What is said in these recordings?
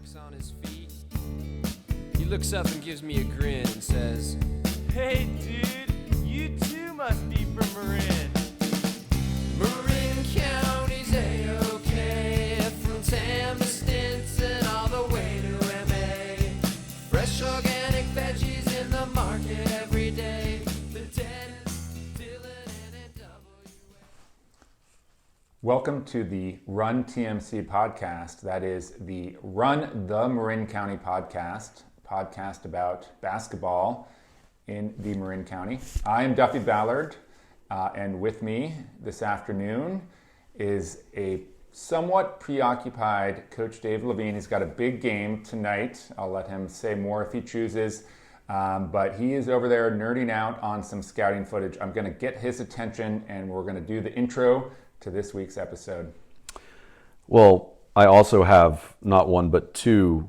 kicks on his feet. He looks up and gives me a grin and says, "Hey dude, you too must be from Marin." Marin County's A-OK, from Tam to Stinson all the way to MA. Fresh organic veggies in the market every day. The Dennis, Dylan, and NWA. Welcome to the Run TMC podcast. That is the Run the Marin County podcast about basketball in the Marin County. I am Duffy Ballard, and with me this afternoon is a somewhat preoccupied Coach Dave Levine. He's got a big game tonight. I'll let him say more if he chooses, but he is over there nerding out on some scouting footage. I'm going to get his attention, and we're going to do the intro to this week's episode. Well, I also have not one but two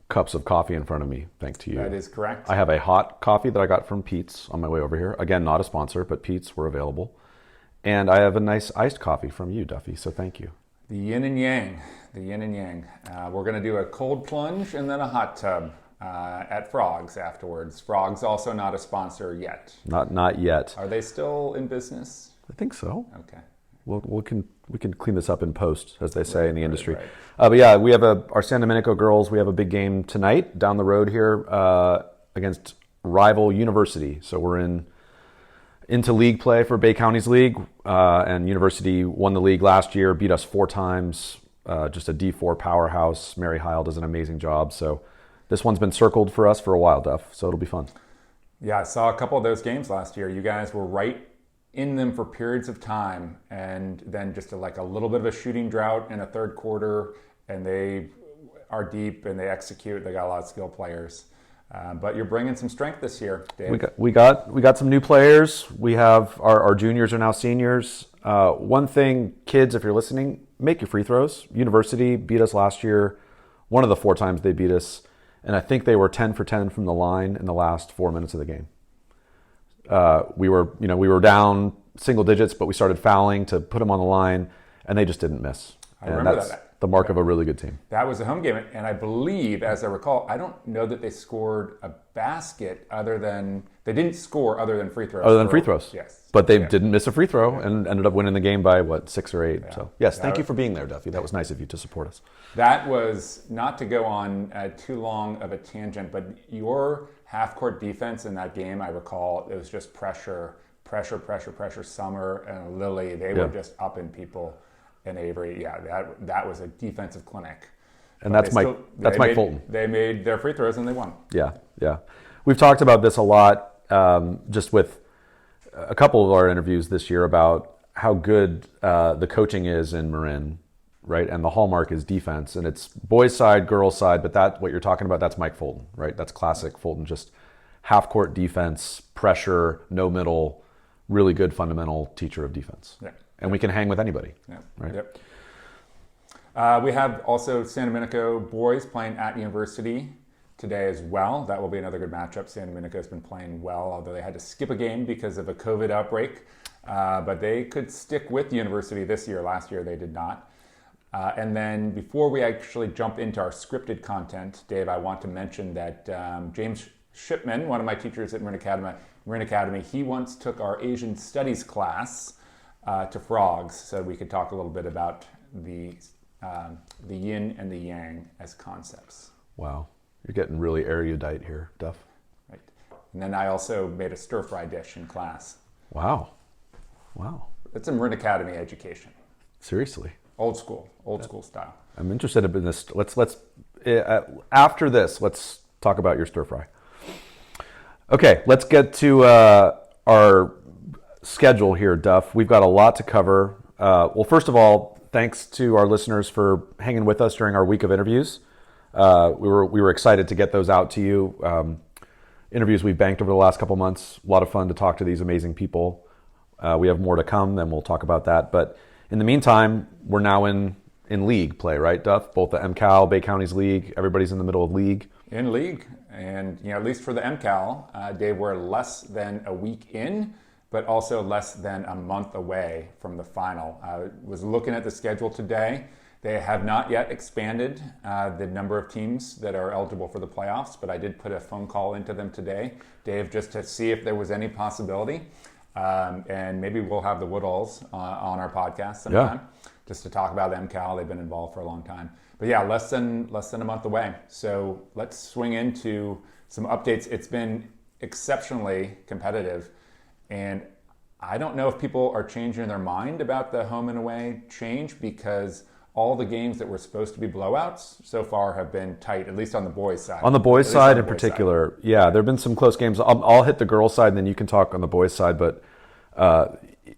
cups of coffee in front of me, thanks to you. That is correct. I have a hot coffee that I got from Pete's on my way over here. Again, not a sponsor, but Pete's were available. And I have a nice iced coffee from you, Duffy, so thank you. The yin and yang, we're going to do a cold plunge and then a hot tub at Frogs afterwards. Frogs also not a sponsor yet. Not yet. Are they still in business? I think so. Okay. We can clean this up in post, as they say in the industry. Right. But yeah, we have our San Domenico girls. We have a big game tonight down the road here against rival University. So we're into league play for Bay County's league, and University won the league last year, beat us 4 times. Just a D4 powerhouse. Mary Heil does an amazing job. So this one's been circled for us for a while, Duff. So it'll be fun. Yeah, I saw a couple of those games last year. You guys were right in them for periods of time, and then just a little bit of a shooting drought in a third quarter, and they are deep and they execute. They got a lot of skill players, but you're bringing some strength this year, Dave. We got some new players. We have our juniors are now seniors. One thing, kids, if you're listening, make your free throws. University beat us last year, one of the 4 times they beat us, and I think they were 10 for 10 from the line in the last 4 minutes of the game. We were down single digits, but we started fouling to put them on the line, and they just didn't miss. I remember that's that. the mark of a really good team. That was a home game, and I believe, as I recall, I don't know that they scored a basket they didn't score other than free throws. Other than free throws. Yes. But they didn't miss a free throw and ended up winning the game by, 6 or 8. Yeah. So, yes, thank you for being there, Duffy. That was nice of you to support us. That was, not to go on too long of a tangent, but your half-court defense in that game, I recall, it was just pressure. Summer and Lily, they were just upping people. And Avery, that was a defensive clinic. And that's Mike Fulton. They made their free throws and they won. Yeah. We've talked about this a lot, just with a couple of our interviews this year about how good the coaching is in Marin, right? And the hallmark is defense. And it's boys' side, girls' side, but what you're talking about, that's Mike Fulton, right? That's classic Fulton, just half-court defense, pressure, no middle, really good fundamental teacher of defense. Yeah. And we can hang with anybody. Yeah. Right? Yep. We have also San Domenico boys playing at University today as well. That will be another good matchup. San Domenico has been playing well, although they had to skip a game because of a COVID outbreak. But they could stick with University this year. Last year they did not. And then before we actually jump into our scripted content, Dave, I want to mention that James Shipman, one of my teachers at Marin Academy, he once took our Asian Studies class to Frogs, so we could talk a little bit about the yin and the yang as concepts. Wow, you're getting really erudite here, Duff. Right, and then I also made a stir-fry dish in class. Wow. It's a Marin Academy education. Seriously. Old school style. I'm interested in this. Let's after this, let's talk about your stir-fry. Okay, let's get to our schedule here, Duff. We've got a lot to cover. Well, first of all, thanks to our listeners for hanging with us during our week of interviews. We were excited to get those out to you. Interviews we've banked over the last couple months. A lot of fun to talk to these amazing people. We have more to come, then we'll talk about that. But in the meantime, we're now in league play, right, Duff? Both the MCAL, Bay County's league, everybody's in the middle of league. In league, and at least for the MCAL, they were less than a week in, but also less than a month away from the final. I was looking at the schedule today, They have not yet expanded the number of teams that are eligible for the playoffs, but I did put a phone call into them today, Dave, just to see if there was any possibility. And maybe we'll have the Woodalls on our podcast sometime, just to talk about MCAL. They've been involved for a long time. But yeah, less than a month away. So let's swing into some updates. It's been exceptionally competitive, and I don't know if people are changing their mind about the home and away change, because all the games that were supposed to be blowouts so far have been tight, at least on the boys' side. On the boys' side in particular, yeah, there have been some close games. I'll hit the girls' side, and then you can talk on the boys' side. But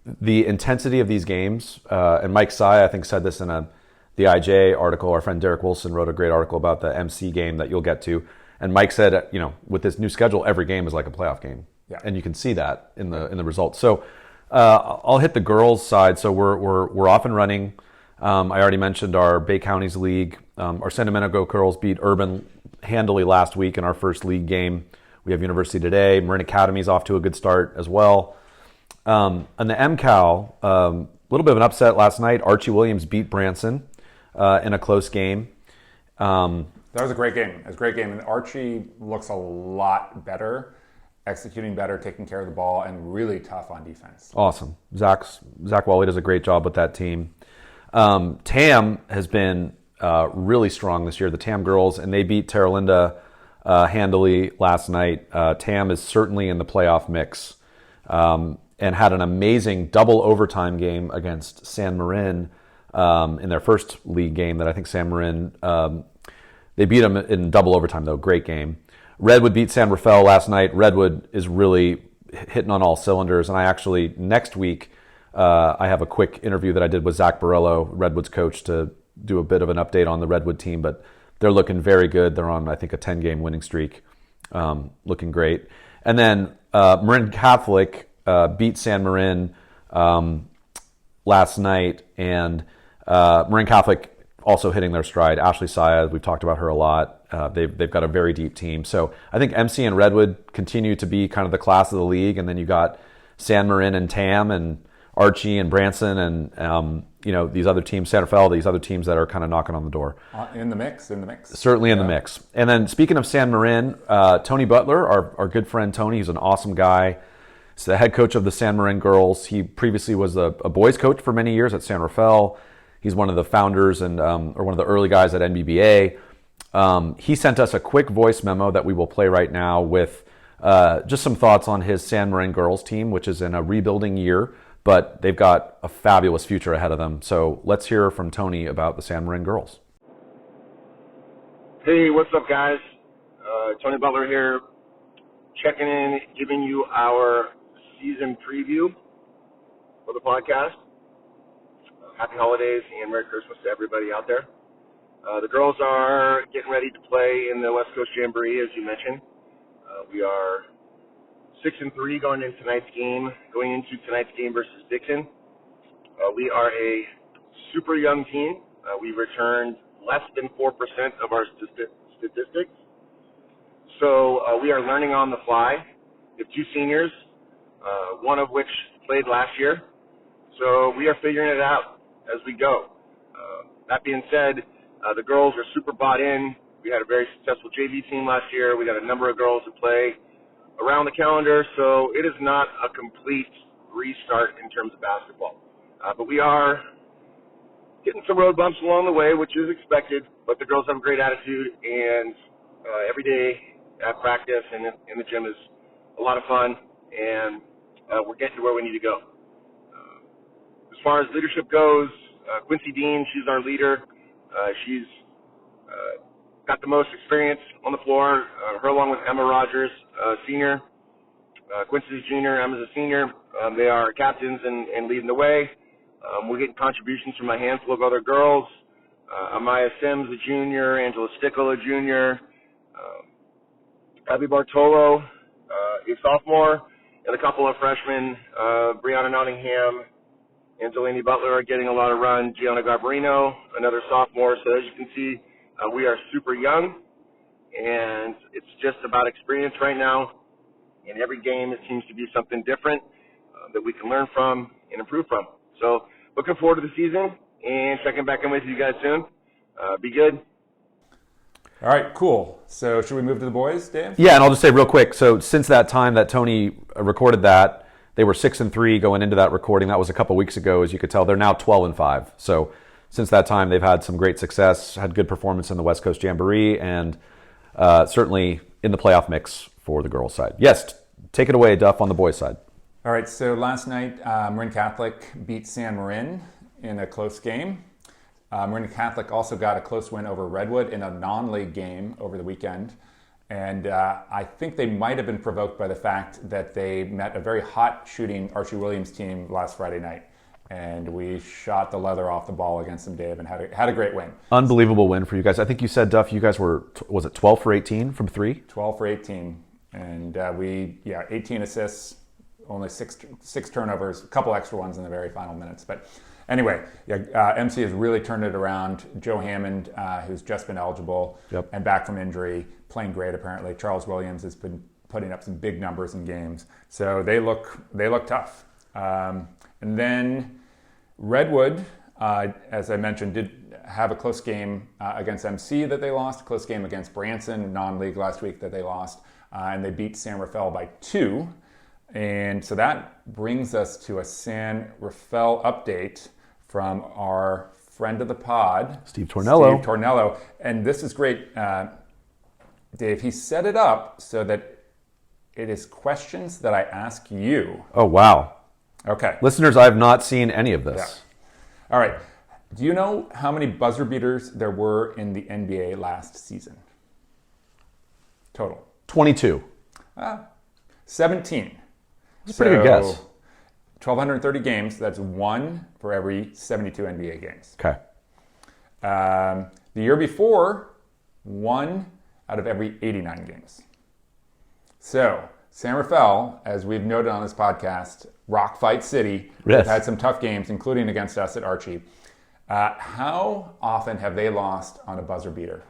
the intensity of these games, and Mike Sy, I think, said this in the IJ article. Our friend Derek Wilson wrote a great article about the MC game that you'll get to. And Mike said, with this new schedule, every game is like a playoff game. Yeah. And you can see that in the results. So I'll hit the girls' side. So we're off and running. I already mentioned our Bay Counties League. Our San Domenico girls beat Urban handily last week in our first league game. We have University today. Marin Academy's off to a good start as well. On the MCAL, a little bit of an upset last night. Archie Williams beat Branson in a close game. That was a great game. It was a great game. And Archie looks a lot better, executing better, taking care of the ball, and really tough on defense. Awesome. Zach Wally does a great job with that team. TAM has been really strong this year, the TAM girls, and they beat Terra Linda handily last night. TAM is certainly in the playoff mix, and had an amazing double overtime game against San Marin in their first league game that I think San Marin, they beat them in double overtime, though. Great game. Redwood beat San Rafael last night. Redwood is really hitting on all cylinders, and I actually, next week, I have a quick interview that I did with Zach Barillo, Redwood's coach, to do a bit of an update on the Redwood team, but they're looking very good. They're on, I think, a 10-game winning streak, looking great. And then Marin Catholic beat San Marin last night, and Marin Catholic also hitting their stride. Ashley Syed, we've talked about her a lot. They've got a very deep team. So I think MC and Redwood continue to be kind of the class of the league, and then you got San Marin and TAM and Archie and Branson and these other teams, Santa Fe, these other teams that are kind of knocking on the door. In the mix. Certainly in the mix. And then speaking of San Marin, Tony Butler, our good friend Tony, he's an awesome guy. He's the head coach of the San Marin girls. He previously was a boys coach for many years at San Rafael. He's one of the founders and or one of the early guys at NBBA. He sent us a quick voice memo that we will play right now with just some thoughts on his San Marin girls team, which is in a rebuilding year, but they've got a fabulous future ahead of them. So let's hear from Tony about the San Marin girls. Hey, what's up, guys? Tony Butler here, checking in, giving you our season preview for the podcast. Happy holidays and Merry Christmas to everybody out there. The girls are getting ready to play in the West Coast Jamboree, as you mentioned. We are 6-3 going into tonight's game versus Dixon. We are a super young team. We returned less than 4% of our statistics. So we are learning on the fly. We have two seniors, one of which played last year. So we are figuring it out as we go. That being said, the girls are super bought in. We had a very successful JV team last year. We got a number of girls that play around the calendar, so it is not a complete restart in terms of basketball. But we are getting some road bumps along the way, which is expected, but the girls have a great attitude, and every day at practice and in the gym is a lot of fun, and we're getting to where we need to go. As far as leadership goes, Quincy Dean, she's our leader. She's got the most experience on the floor, her along with Emma Rogers, senior. Quincy's a junior, Emma's a senior. They are captains and leading the way. We're getting contributions from a handful of other girls. Amaya Sims, a junior. Angela Stickle, a junior. Abby Bartolo, a sophomore. And a couple of freshmen, Brianna Nottingham and Delaney Butler are getting a lot of run. Gianna Garbarino, another sophomore. So as you can see, we are super young, and it's just about experience right now. In every game, it seems to be something different that we can learn from and improve from. So looking forward to the season. and checking back in with you guys soon. Be good. All right, cool. So should we move to the boys, Dave? Yeah, and I'll just say real quick. So since that time that Tony recorded that, they were 6-3 going into that recording. That was a couple weeks ago, as you could tell. They're now 12-5. So since that time, they've had some great success, had good performance in the West Coast Jamboree, and certainly in the playoff mix for the girls' side. Yes, take it away, Duff, on the boys' side. All right, so last night, Marin Catholic beat San Marin in a close game. Marin Catholic also got a close win over Redwood in a non-league game over the weekend. And I think they might have been provoked by the fact that they met a very hot shooting Archie Williams team last Friday night. And we shot the leather off the ball against them, Dave, and had a great win. Unbelievable win for you guys. I think you said, Duff, you guys were, was it 12 for 18 from 3? 12 for 18. And 18 assists, only six turnovers, a couple extra ones in the very final minutes. But anyway, MC has really turned it around. Joe Hammond, who's just been eligible and back from injury, playing great apparently. Charles Williams has been putting up some big numbers in games. So they look tough. And then Redwood, as I mentioned, did have a close game against MC that they lost, a close game against Branson, non-league last week that they lost, and they beat San Rafael by 2. And so that brings us to a San Rafael update from our friend of the pod, Steve Tornello. And this is great, Dave. He set it up so that it is questions that I ask you. Oh, wow. Okay. Listeners, I have not seen any of this. Yeah. All right. Do you know how many buzzer beaters there were in the NBA last season? Total. 22. 17. That's a pretty good guess. 1,230 games. That's 1 for every 72 NBA games. Okay. The year before, 1 out of every 89 games. So, San Rafael, as we've noted on this podcast, Rock Fight City, yes. They've had some tough games, including against us at Archie. How often have they lost on a buzzer beater?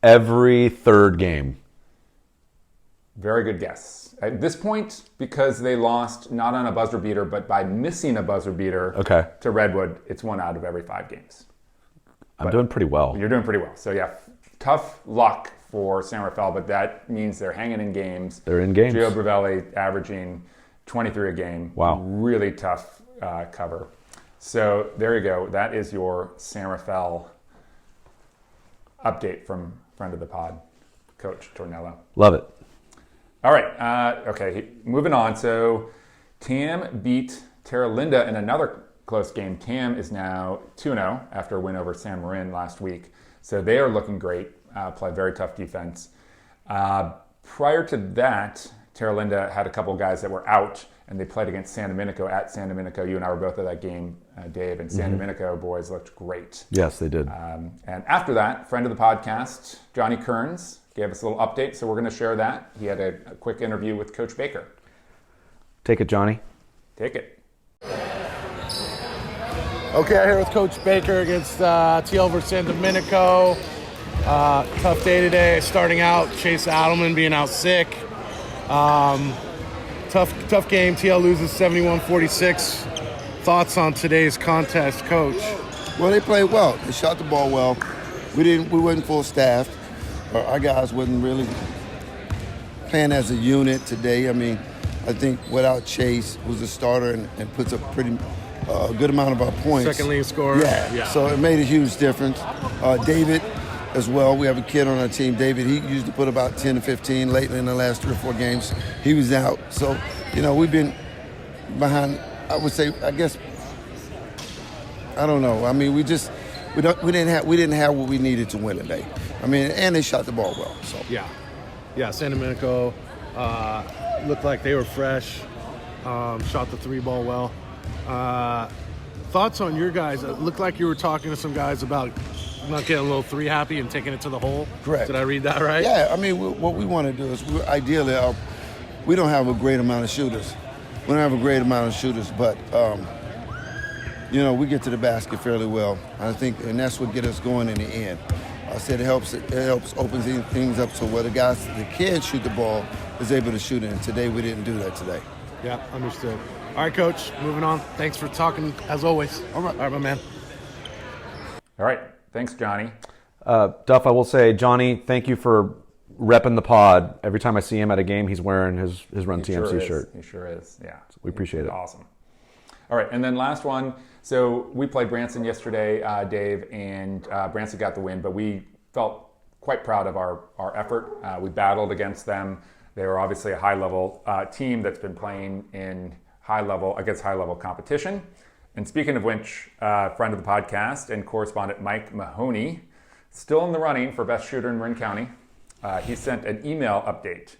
Every third game. Very good guess. At this point, because they lost not on a buzzer beater, but by missing a buzzer beater to Redwood, it's 1 out of every 5 games. I'm doing pretty well. You're doing pretty well. So yeah, tough luck for San Rafael, but that means they're hanging in games. They're in games. Gio Brivelli averaging 23 a game. Wow. Really tough cover. So there you go. That is your San Rafael update from friend of the pod, Coach Tornello. Love it. All right. Okay, moving on. So Tam beat Terra Linda in another close game. Tam is now 2-0 after a win over San Marin last week. So they are looking great. Play very tough defense. Prior to that, Terra Linda had a couple of guys that were out, and they played against San Domenico at San Domenico. You and I were both at that game, Dave, and San Domenico boys looked great. Yes, they did. And after that, friend of the podcast, Johnny Kearns, gave us a little update, so we're going to share that. He had a quick interview with Coach Baker. Take it, Johnny. Take it. Okay, I'm here with Coach Baker against TL versus San Domenico. Tough day today. Starting out, Chase Adelman being out sick. Tough game. TL loses 71-46. Thoughts on today's contest, Coach? Well, they played well. They shot the ball well. We wasn't full staffed. Our guys wasn't really playing as a unit today. I mean, I think without Chase, who's a starter and puts up pretty good amount of our points. Second leading scorer. Yeah. So it made a huge difference. David as well. We have a kid on our team, David. He used to put about 10 to 15 lately in the last 3 or 4 games. He was out. So, we've been behind, I would say, I guess, I don't know. I mean, we didn't have what we needed to win today. I mean, and they shot the ball well. So Yeah, San Domenico looked like they were fresh. Shot the 3-ball well. Thoughts on your guys? It looked like you were talking to some guys about not getting a little 3 happy and taking it to the hole. Correct. Did I read that right? Yeah, I mean, what we want to do is ideally, we don't have a great amount of shooters. We don't have a great amount of shooters, but, we get to the basket fairly well. I think, and that's what gets us going in the end. I said it helps open things up so where the guys that can shoot the ball is able to shoot it, and today we didn't do that today. Yeah, understood. All right, Coach, moving on. Thanks for talking, as always. All right, my man. All right. Thanks, Johnny. Duff, I will say, Johnny, thank you for repping the pod. Every time I see him at a game, he's wearing his Run TMC shirt. He sure is, yeah. So we appreciate it. Awesome. All right, and then last one. So we played Branson yesterday, Dave, and Branson got the win, but we felt quite proud of our effort. We battled against them. They were obviously a high-level team that's been playing in against high-level competition. And speaking of which, friend of the podcast and correspondent Mike Mahoney, still in the running for best shooter in Marin County. He sent an email update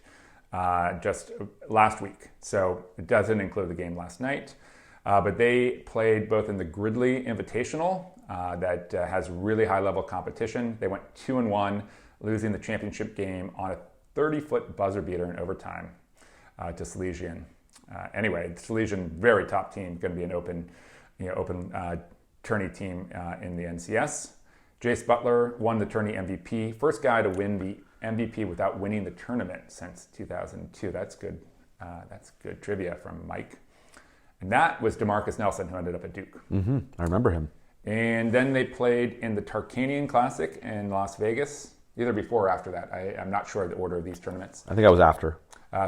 just last week, so it doesn't include the game last night. But they played both in the Gridley Invitational that has really high-level competition. They went 2-1, losing the championship game on a 30-foot buzzer beater in overtime to Salesian. Anyway, Salesian, very top team, going to be an open tourney team in the NCS. Jace Butler won the tourney MVP, first guy to win the MVP without winning the tournament since 2002. That's good. That's good trivia from Mike. And that was DeMarcus Nelson, who ended up at Duke. Mm-hmm. I remember him. And then they played in the Tarkanian Classic in Las Vegas, either before or after that. I'm not sure the order of these tournaments. I think I was after.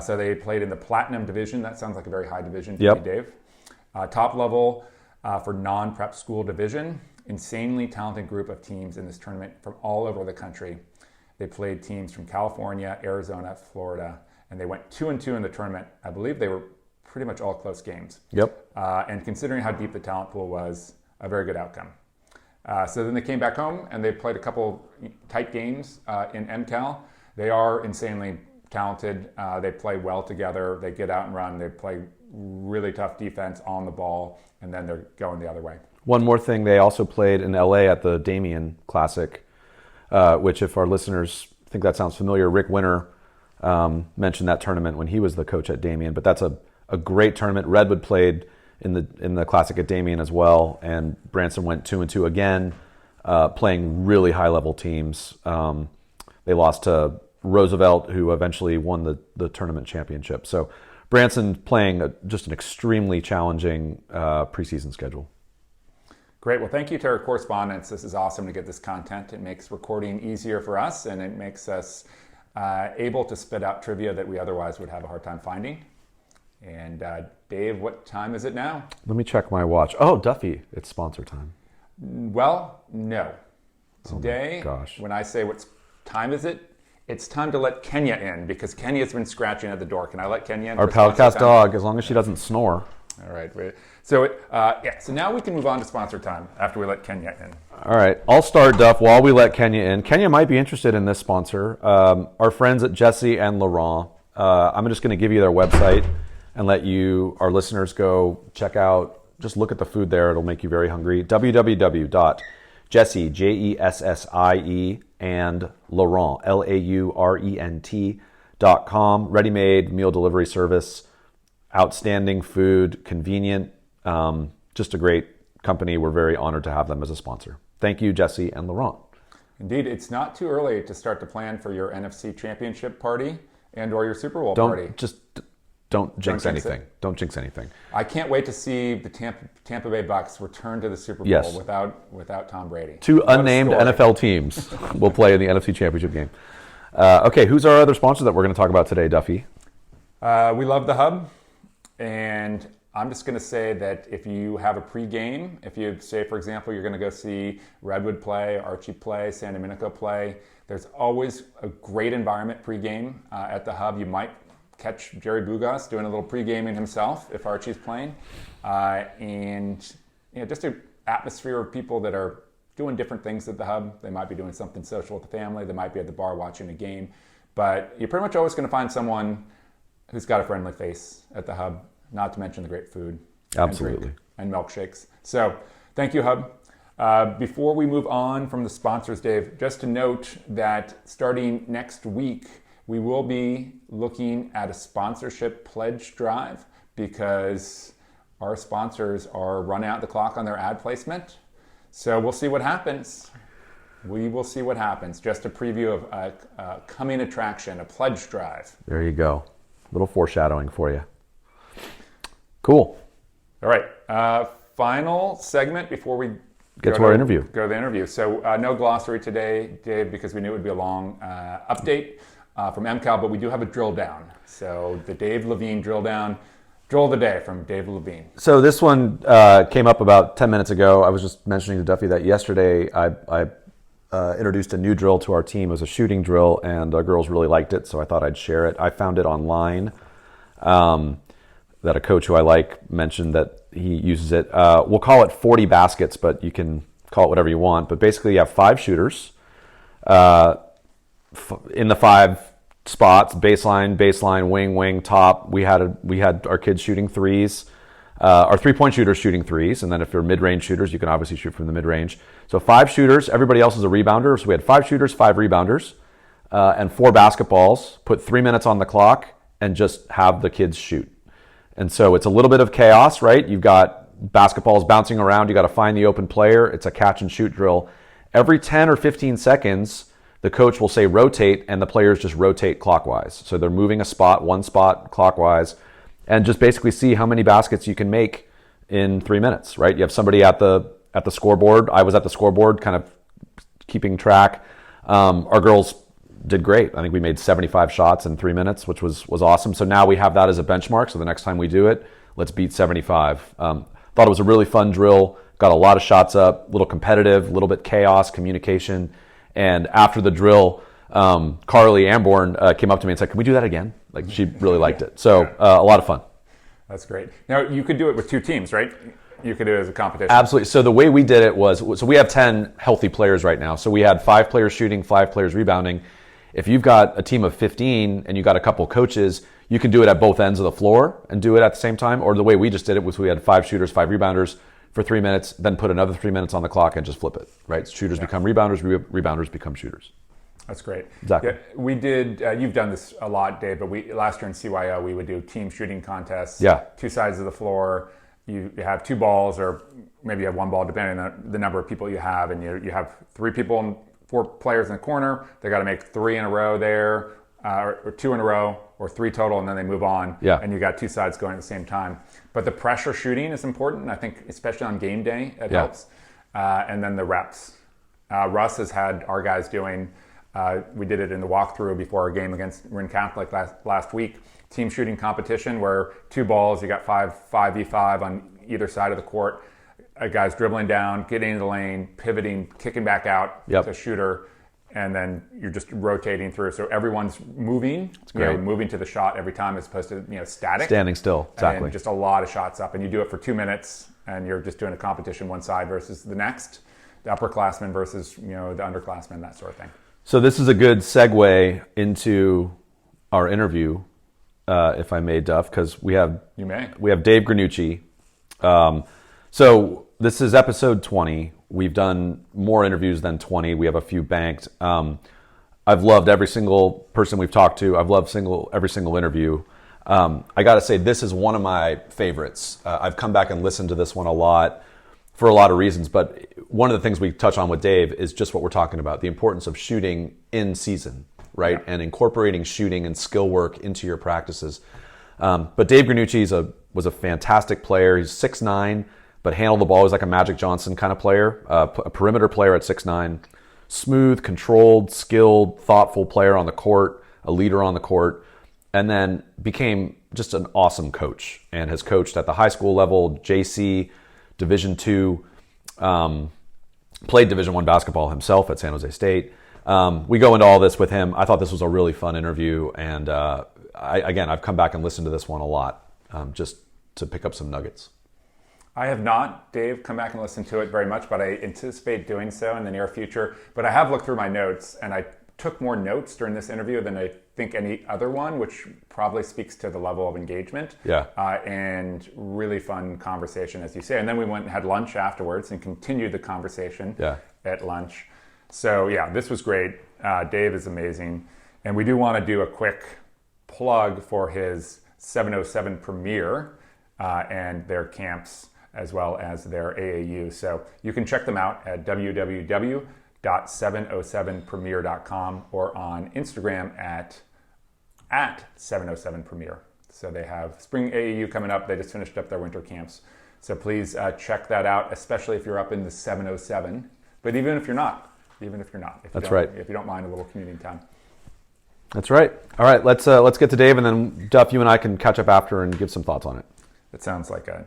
So they played in the Platinum Division. That sounds like a very high division to Yep. me, Dave. Top level for non-prep school division. Insanely talented group of teams in this tournament from all over the country. They played teams from California, Arizona, Florida, and they went 2-2 in the tournament. I believe they were pretty much all close games. Yep. And considering how deep the talent pool was, a very good outcome. So then they came back home and they played a couple tight games in MCAL. They are insanely talented. They play well together. They get out and run. They play really tough defense on the ball, and then they're going the other way. One more thing, they also played in LA at the Damien Classic, which if our listeners think that sounds familiar, Rick Winter mentioned that tournament when he was the coach at Damien. But that's a great tournament. Redwood played in the Classic at Damien as well, and Branson went 2-2 again, playing really high-level teams. They lost to Roosevelt, who eventually won the tournament championship. So Branson playing just an extremely challenging preseason schedule. Great. Well, thank you to our correspondents. This is awesome to get this content. It makes recording easier for us, and it makes us able to spit out trivia that we otherwise would have a hard time finding. And Dave, what time is it now? Let me check my watch. Oh, Duffy, it's sponsor time. Well, no. Today, when I say what time is it, it's time to let Kenya in because Kenya's been scratching at the door. Can I let Kenya in? Our podcast dog, as long as she doesn't snore. All right. So now we can move on to sponsor time after we let Kenya in. All right. I'll start, Duff, while we let Kenya in. Kenya might be interested in this sponsor. Our friends at Jesse and Laurent. I'm just going to give you their website and let you, our listeners, go check out, just look at the food there. It'll make you very hungry. www.jesse, Jessie, and Laurent, LAURENT.com. Ready-made meal delivery service. Outstanding food, convenient, just a great company. We're very honored to have them as a sponsor. Thank you, Jesse and Laurent. Indeed, it's not too early to start to plan for your NFC Championship party and or your Super Bowl party. Don't jinx anything. Don't jinx anything. I can't wait to see the Tampa Bay Bucks return to the Super Bowl without Tom Brady. Two unnamed NFL teams will play in the NFC Championship game. Okay, who's our other sponsor that we're going to talk about today, Duffy? We love the Hub. And I'm just going to say that if you have a pregame, if you say, for example, you're going to go see Redwood play, Archie play, San Domenico play, there's always a great environment pregame at the Hub. You might catch Jerry Bugas doing a little pregaming himself if Archie's playing. And just an atmosphere of people that are doing different things at the Hub. They might be doing something social with the family. They might be at the bar watching a game. But you're pretty much always going to find someone who's got a friendly face at the Hub, not to mention the great food. Absolutely. And milkshakes. So thank you, Hub. Before we move on from the sponsors, Dave, just to note that starting next week, we will be looking at a sponsorship pledge drive because our sponsors are running out the clock on their ad placement. So we'll see what happens. We will see what happens. Just a preview of a coming attraction, a pledge drive. There you go. Little foreshadowing for you. Cool. All right. Final segment before we Get to our interview. Go to the interview. So no glossary today, Dave, because we knew it would be a long update from MCAL, but we do have a drill down. So the Dave Levine drill down. Drill of the day from Dave Levine. So this one came up about 10 minutes ago. I was just mentioning to Duffy that yesterday I introduced a new drill to our team. It was a shooting drill, and our girls really liked it, so I thought I'd share it. I found it online that a coach who I like mentioned that he uses it. We'll call it 40 baskets, but you can call it whatever you want. But basically you have 5 shooters in the 5 spots: baseline, wing, top. We had our kids shooting threes, our 3-point shooters shooting threes, and then if you're mid-range shooters, you can obviously shoot from the mid-range. So 5 shooters. Everybody else is a rebounder. So we had 5 shooters, 5 rebounders, and 4 basketballs. Put 3 minutes on the clock and just have the kids shoot. And so it's a little bit of chaos, right? You've got basketballs bouncing around. You got to find the open player. It's a catch and shoot drill. Every 10 or 15 seconds, the coach will say rotate, and the players just rotate clockwise. So they're moving one spot clockwise, and just basically see how many baskets you can make in 3 minutes, right? You have somebody at the scoreboard. I was at the scoreboard kind of keeping track. Our girls did great. I think we made 75 shots in 3 minutes, which was awesome. So now we have that as a benchmark. So the next time we do it, let's beat 75. Thought it was a really fun drill. Got a lot of shots up, a little competitive, a little bit chaos, communication. And after the drill, Carly Amborn came up to me and said, "Can we do that again?" Like, she really liked it. So a lot of fun. That's great. Now, you could do it with 2 teams, right? You could do it as a competition. Absolutely. So the way we did it was, so we have 10 healthy players right now. So we had 5 players shooting, 5 players rebounding. If you've got a team of 15 and you got a couple coaches, you can do it at both ends of the floor and do it at the same time. Or the way we just did it was we had 5 shooters, 5 rebounders for 3 minutes, then put another 3 minutes on the clock and just flip it, right? Shooters become rebounders, rebounders become shooters. That's great. Exactly. Yeah, we did, you've done this a lot, Dave, but last year in CYO, we would do team shooting contests. Yeah. 2 sides of the floor. You have 2 balls, or maybe you have 1 ball, depending on the number of people you have. And you have 3 people and 4 players in the corner. They got to make 3 in a row there, or 2 in a row, or 3 total, and then they move on. Yeah. And you got 2 sides going at the same time. But the pressure shooting is important. I think, especially on game day, it helps. And then the reps. Russ has had our guys doing, we did it in the walkthrough before our game against Marin Catholic last week, team shooting competition where 2 balls, you got 5v5 on either side of the court. A guy's dribbling down, getting into the lane, pivoting, kicking back out to shooter, and then you're just rotating through. So everyone's moving, moving to the shot every time as opposed to static. Standing still, exactly. And just a lot of shots up. And you do it for 2 minutes, and you're just doing a competition one side versus the next, the upperclassmen versus the underclassmen, that sort of thing. So this is a good segue into our interview, if I may, Duff, because we have Dave Granucci. So this is episode 20. We've done more interviews than 20. We have a few banked. I've loved every single person we've talked to. I've loved every single interview. I got to say, this is one of my favorites. I've come back and listened to this one a lot for a lot of reasons. But one of the things we touch on with Dave is just what we're talking about, the importance of shooting in season, right? Yeah. And incorporating shooting and skill work into your practices. But Dave Granucci was a fantastic player. He's 6'9", but handled the ball. He was like a Magic Johnson kind of player, a perimeter player at 6'9". Smooth, controlled, skilled, thoughtful player on the court, a leader on the court, and then became just an awesome coach and has coached at the high school level, JC, Division II, played Division I basketball himself at San Jose State. We go into all this with him. I thought this was a really fun interview, and I've come back and listened to this one a lot just to pick up some nuggets. I have not, Dave, come back and listen to it very much, but I anticipate doing so in the near future. But I have looked through my notes, and I took more notes during this interview than I think any other one, which probably speaks to the level of engagement. Yeah. And really fun conversation, as you say. And then we went and had lunch afterwards and continued the conversation at lunch. So yeah, this was great. Dave is amazing. And we do want to do a quick plug for his 707 premiere and their camps, as well as their AAU. So you can check them out at www.707premier.com or on Instagram at 707premier. So they have spring AAU coming up. They just finished up their winter camps. So please check that out, especially if you're up in the 707. But even if you're not, That's right. If you don't mind a little commuting time. That's right. All right, let's get to Dave, and then Duff, you and I can catch up after and give some thoughts on it. That sounds like a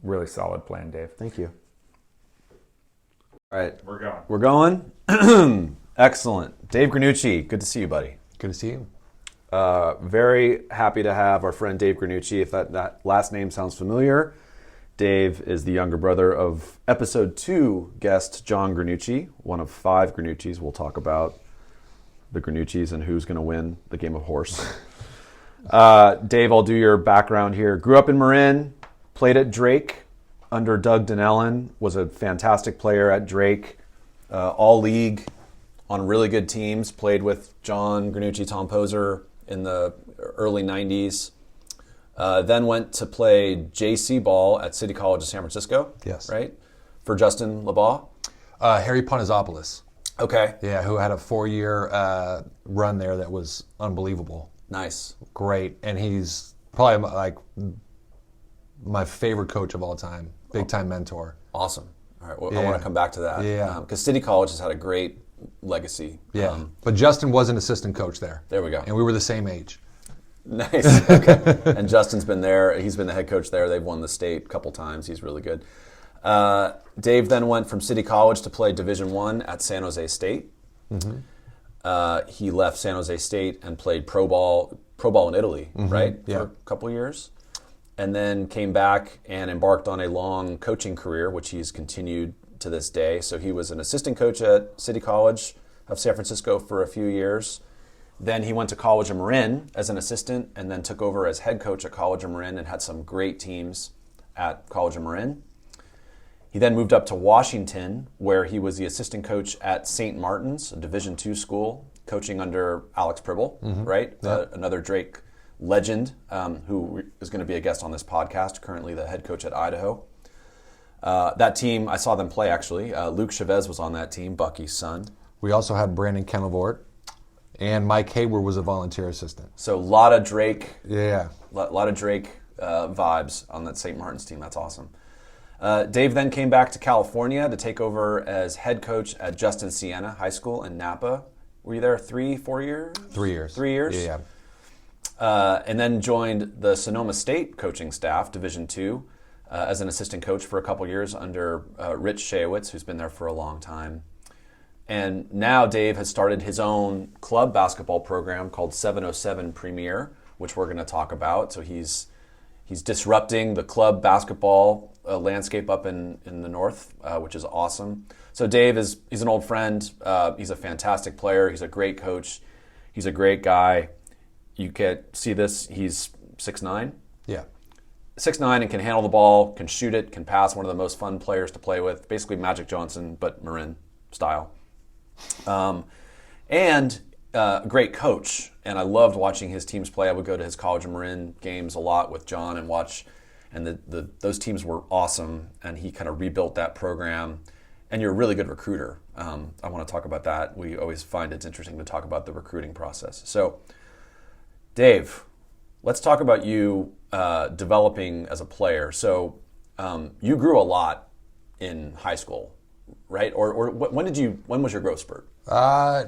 really solid plan, Dave. Thank you. All right. We're going. Excellent. Dave Granucci, good to see you, buddy. Good to see you. Very happy to have our friend Dave Granucci. If that last name sounds familiar, Dave is the younger brother of episode 2 guest John Granucci, one of 5 Granuccis. We'll talk about the Granuccis and who's going to win the game of horse. Dave, I'll do your background here. Grew up in Marin, played at Drake under Doug Donnellan, was a fantastic player at Drake, all league on really good teams, played with John Granucci, Tom Poser in the early 90s. Then went to play JC ball at City College of San Francisco. Yes. Right? For Justin LeBeau. Harry Ponizopoulos. Okay. Yeah, who had a 4-year run there that was unbelievable. Nice. Great. And he's probably like my favorite coach of all time. Big time mentor. Awesome. All right. Well, Yeah. I want to come back to that. Yeah. Because City College has had a great legacy. Yeah. But Justin was an assistant coach there. There we go. And we were the same age. Nice. Okay. And Justin's been there. He's been the head coach there. They've won the state a couple times. He's really good. Dave then went from City College to play Division I at San Jose State. Mm-hmm. He left San Jose State and played pro ball in Italy, right? Yeah. For a couple years. And then came back and embarked on a long coaching career, which he's continued to this day. So he was an assistant coach at City College of San Francisco for a few years. Then he went to College of Marin as an assistant and then took over as head coach at College of Marin and had some great teams at College of Marin. He then moved up to Washington, where he was the assistant coach at St. Martin's, a Division II school, coaching under Alex Pribble, right? Yeah. Another Drake legend who is going to be a guest on this podcast, currently the head coach at Idaho. That team, I saw them play actually. Luke Chavez was on that team, Bucky's son. We also had Brandon Kenilvort. And Mike Hayward was a volunteer assistant. So a lot of Drake, Yeah. lot of Drake vibes on that St. Martin's team. That's awesome. Dave then came back to California to take over as head coach at Justin Siena High School in Napa. Were you there 4 years? 3 years. 3 years? Yeah. And then joined the Sonoma State coaching staff, Division II, as an assistant coach for a couple years under Rich Shayowitz, who's been there for a long time. And now Dave has started his own club basketball program called 707 Premier, which we're going to talk about. So he's disrupting the club basketball landscape up in the north, which is awesome. So Dave he's an old friend. He's a fantastic player. He's a great coach. He's a great guy. You see this. He's 6'9". Yeah. 6'9" and can handle the ball, can shoot it, can pass. One of the most fun players to play with. Basically Magic Johnson, but Marin style. And a great coach, and I loved watching his teams play. I would go to his College of Marin games a lot with John and watch, and those teams were awesome, and he kind of rebuilt that program. And you're a really good recruiter. I want to talk about that. We always find it's interesting to talk about the recruiting process. So, Dave, let's talk about you developing as a player. So, you grew a lot in high school, right? Or when was your growth spurt?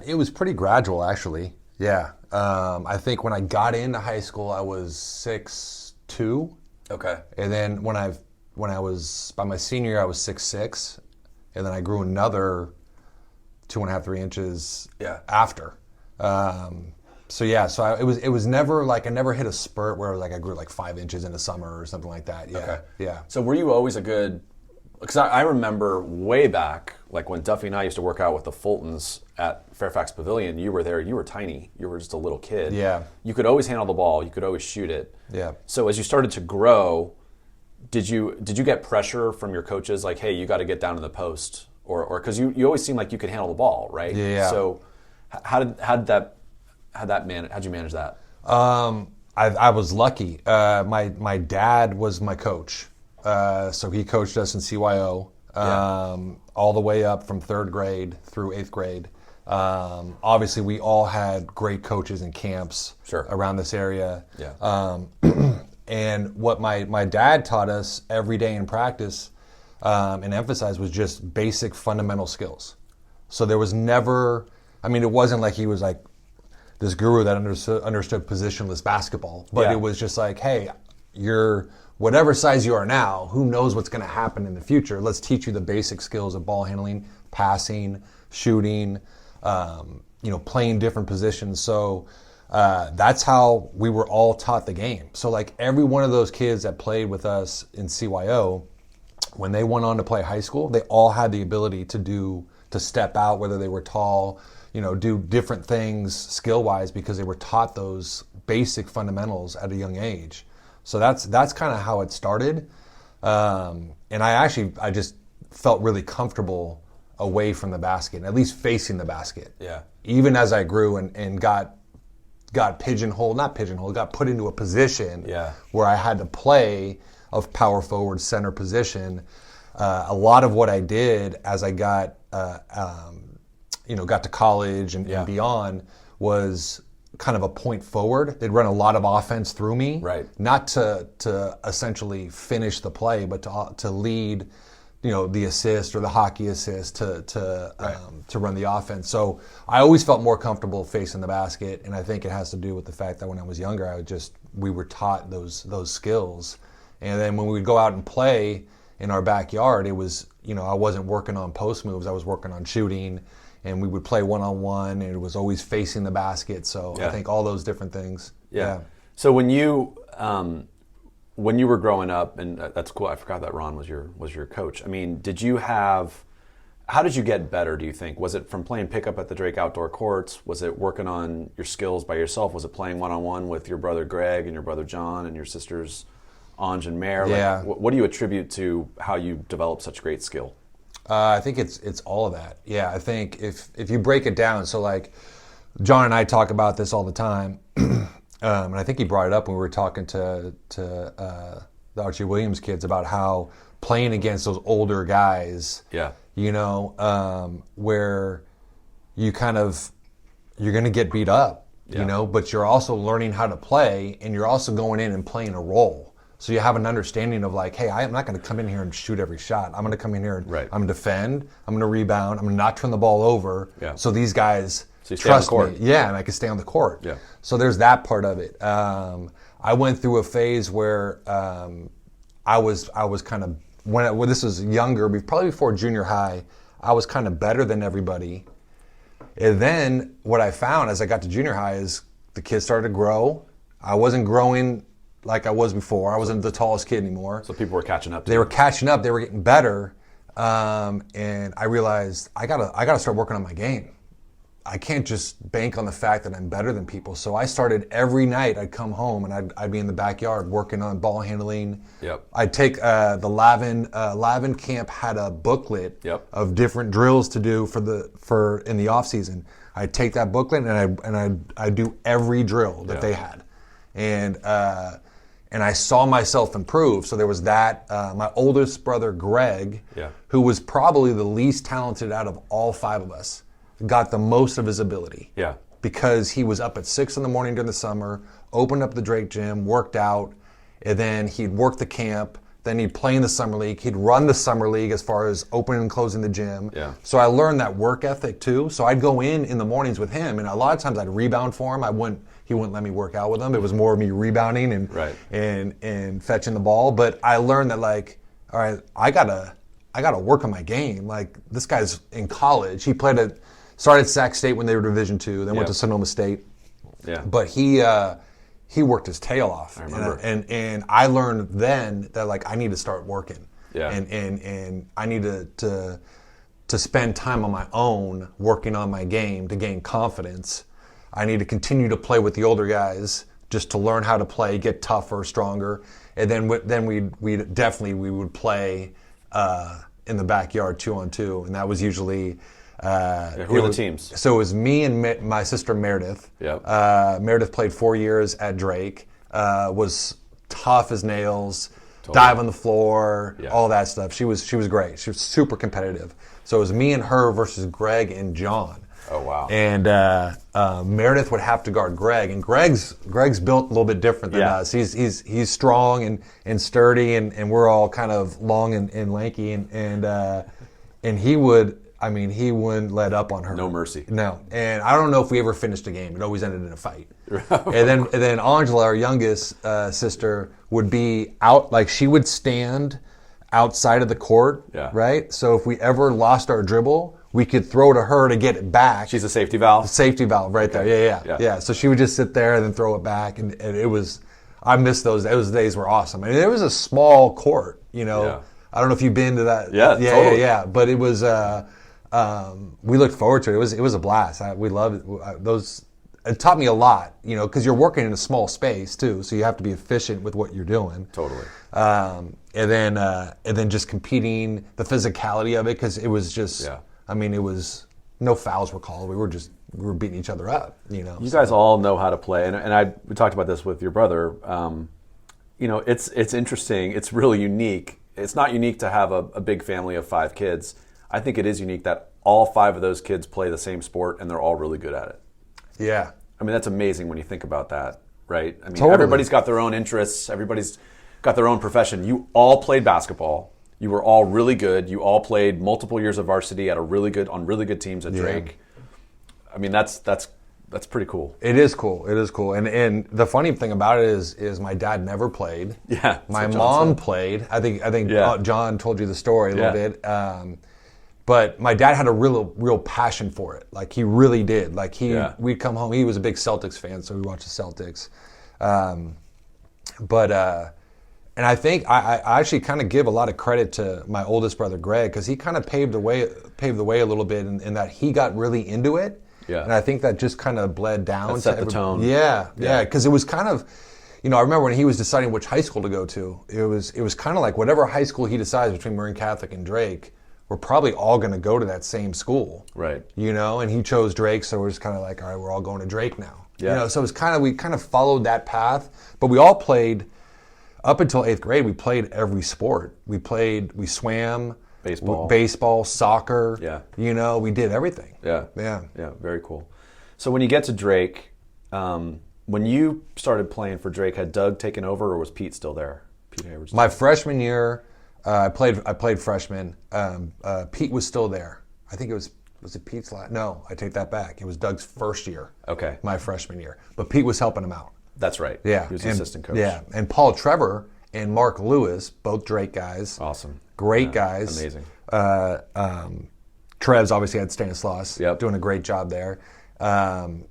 It was pretty gradual, actually. Yeah. I think when I got into high school, I was 6'2". Okay. And then when I was, by my senior year, I was 6'6". And then I grew another 2.5, 3 inches after. So it was never like, I never hit a spurt where I grew like 5 inches in the summer or something like that. Yeah. Okay. Yeah. So were you always a good, because I remember way back, like when Duffy and I used to work out with the Fultons at Fairfax Pavilion, you were there, you were tiny, you were just a little kid. Yeah. You could always handle the ball, you could always shoot it. Yeah. So as you started to grow, did you get pressure from your coaches like, hey, you got to get down to the post? Or because you always seemed like you could handle the ball, right? Yeah. So how'd you manage that? I was lucky. My dad was my coach. So he coached us in CYO all the way up from 3rd grade through 8th grade. Obviously, we all had great coaches and camps Sure. around this area. Yeah. And what my dad taught us every day in practice and emphasized was just basic fundamental skills. So there was never, I mean, it wasn't like he was like this guru that understood positionless basketball, but it was just like, hey, you're whatever size you are now, who knows what's going to happen in the future? Let's teach you the basic skills of ball handling, passing, shooting, playing different positions. So that's how we were all taught the game. So like every one of those kids that played with us in CYO, when they went on to play high school, they all had the ability to step out, whether they were tall, do different things skill-wise because they were taught those basic fundamentals at a young age. So that's kind of how it started. And I just felt really comfortable away from the basket, at least facing the basket. Yeah. Even as I grew and got got put into a position where I had to play a power forward center position. A lot of what I did as I got to college and beyond was kind of a point forward. They'd run a lot of offense through me, not to essentially finish the play, but to lead, the assist or the hockey assist to run the offense. So I always felt more comfortable facing the basket, and I think it has to do with the fact that when I was younger, we were taught those skills, and then when we would go out and play in our backyard, it was I wasn't working on post moves, I was working on shooting. And we would play one-on-one, and it was always facing the basket. So I think all those different things. Yeah. So when you were growing up, and that's cool. I forgot that Ron was your coach. I mean, how did you get better, do you think? Was it from playing pickup at the Drake Outdoor Courts? Was it working on your skills by yourself? Was it playing one-on-one with your brother Greg and your brother John and your sisters Anj and Mare? Yeah. What do you attribute to how you developed such great skill? I think it's all of that. Yeah, I think if you break it down, so like John and I talk about this all the time, and I think he brought it up when we were talking to the Archie Williams kids about how playing against those older guys, where you're going to get beat up, but you're also learning how to play, and you're also going in and playing a role. So you have an understanding of like, hey, I'm not going to come in here and shoot every shot. I'm going to come in here and I'm going to defend. I'm going to rebound. I'm going to not turn the ball over. Yeah. So these guys trust me. Yeah, and I can stay on the court. Yeah. So there's that part of it. I went through a phase where I was kind of when this was younger, probably before junior high. I was kind of better than everybody. And then what I found as I got to junior high is the kids started to grow. I wasn't growing like I was before. I wasn't the tallest kid anymore. So people were catching up. They were catching up. They were getting better, and I realized I gotta start working on my game. I can't just bank on the fact that I'm better than people. So I started every night. I'd come home and I'd be in the backyard working on ball handling. Yep. I'd take the Lavin camp had a booklet of different drills to do for in the off season. I'd take that booklet and I'd do every drill that they had, and I saw myself improve. So there was that. My oldest brother, Greg, who was probably the least talented out of all five of us, got the most of his ability. Yeah. Because he was up at 6 a.m. during the summer, opened up the Drake gym, worked out, and then he'd work the camp. Then he'd play in the summer league. He'd run the summer league as far as opening and closing the gym. Yeah. So I learned that work ethic too. So I'd go in the mornings with him, and a lot of times I'd rebound for him. He wouldn't let me work out with him. It was more of me rebounding and fetching the ball. But I learned that like, all right, I gotta work on my game. Like this guy's in college. He started at Sac State when they were Division II, then went to Sonoma State. Yeah. But he worked his tail off. I remember. And I learned then that like I need to start working. Yeah. And I needed to spend time on my own working on my game to gain confidence. I need to continue to play with the older guys just to learn how to play, get tougher, stronger, and then we would play in the backyard 2-on-2, and that was usually. Who were the teams? So it was me and my sister Meredith. Yep. Meredith played 4 years at Drake. Was tough as nails, dive on the floor, all that stuff. She was great. She was super competitive. So it was me and her versus Greg and John. Oh, wow. And Meredith would have to guard Greg, and Greg's built a little bit different than us. He's strong and sturdy, and we're all kind of long and lanky, and he would. I mean, he wouldn't let up on her. No mercy. No. And I don't know if we ever finished a game. It always ended in a fight. and then Angela, our youngest sister, would be out, like she would stand outside of the court, right? So if we ever lost our dribble, we could throw to her to get it back. She's a safety valve? Safety valve right there. Yeah. So she would just sit there and then throw it back. And it was, I miss those. Those days were awesome. I mean, it was a small court, you know. Yeah. I don't know if you've been to that. Yeah, totally. Yeah. But it was... we looked forward to it. It was a blast. We loved it. Those. It taught me a lot, you know, because you're working in a small space too, so you have to be efficient with what you're doing. Totally. And then just competing, the physicality of it, because it was just. Yeah. I mean, it was no fouls were called. We were beating each other up, you know. You guys all know how to play, and we talked about this with your brother. You know, it's interesting. It's really unique. It's not unique to have a big family of 5 kids. I think it is unique that all 5 of those kids play the same sport and they're all really good at it. Yeah. I mean, that's amazing when you think about that, right? I mean, totally. Everybody's got their own interests. Everybody's got their own profession. You all played basketball. You were all really good. You all played multiple years of varsity on really good teams at Drake. I mean, that's pretty cool. It is cool. And the funny thing about it is my dad never played. Yeah. My mom played. I think John told you the story a little bit. But my dad had a real passion for it. Like he really did. Like we'd come home. He was a big Celtics fan, so we watched the Celtics. And I think I actually kind of give a lot of credit to my oldest brother Greg, because he kind of paved the way a little bit in that he got really into it. Yeah. And I think that just kind of bled down. That set the tone. Yeah. Because it was kind of, you know, I remember when he was deciding which high school to go to. It was kind of like whatever high school he decides between Marin Catholic and Drake, we're probably all going to go to that same school. Right. You know, and he chose Drake, so we're just kind of like, all right, we're all going to Drake now. Yeah. You know, so it was we kind of followed that path, but we all played, up until 8th grade, we played every sport. We swam, baseball, soccer. Yeah. You know, we did everything. Yeah. Yeah. Yeah, very cool. So when you get to Drake, when you started playing for Drake, had Doug taken over or was Pete still there? Pete Hayward. My freshman year, I played freshman. Pete was still there. I think it was it Pete's last? No, I take that back. It was Doug's first year. Okay. My freshman year. But Pete was helping him out. That's right. Yeah. He was the assistant coach. Yeah. And Paul Trevor and Mark Lewis, both Drake guys. Awesome. Great guys. Amazing. Trev's obviously had Stanislaus. Yep. Doing a great job there. They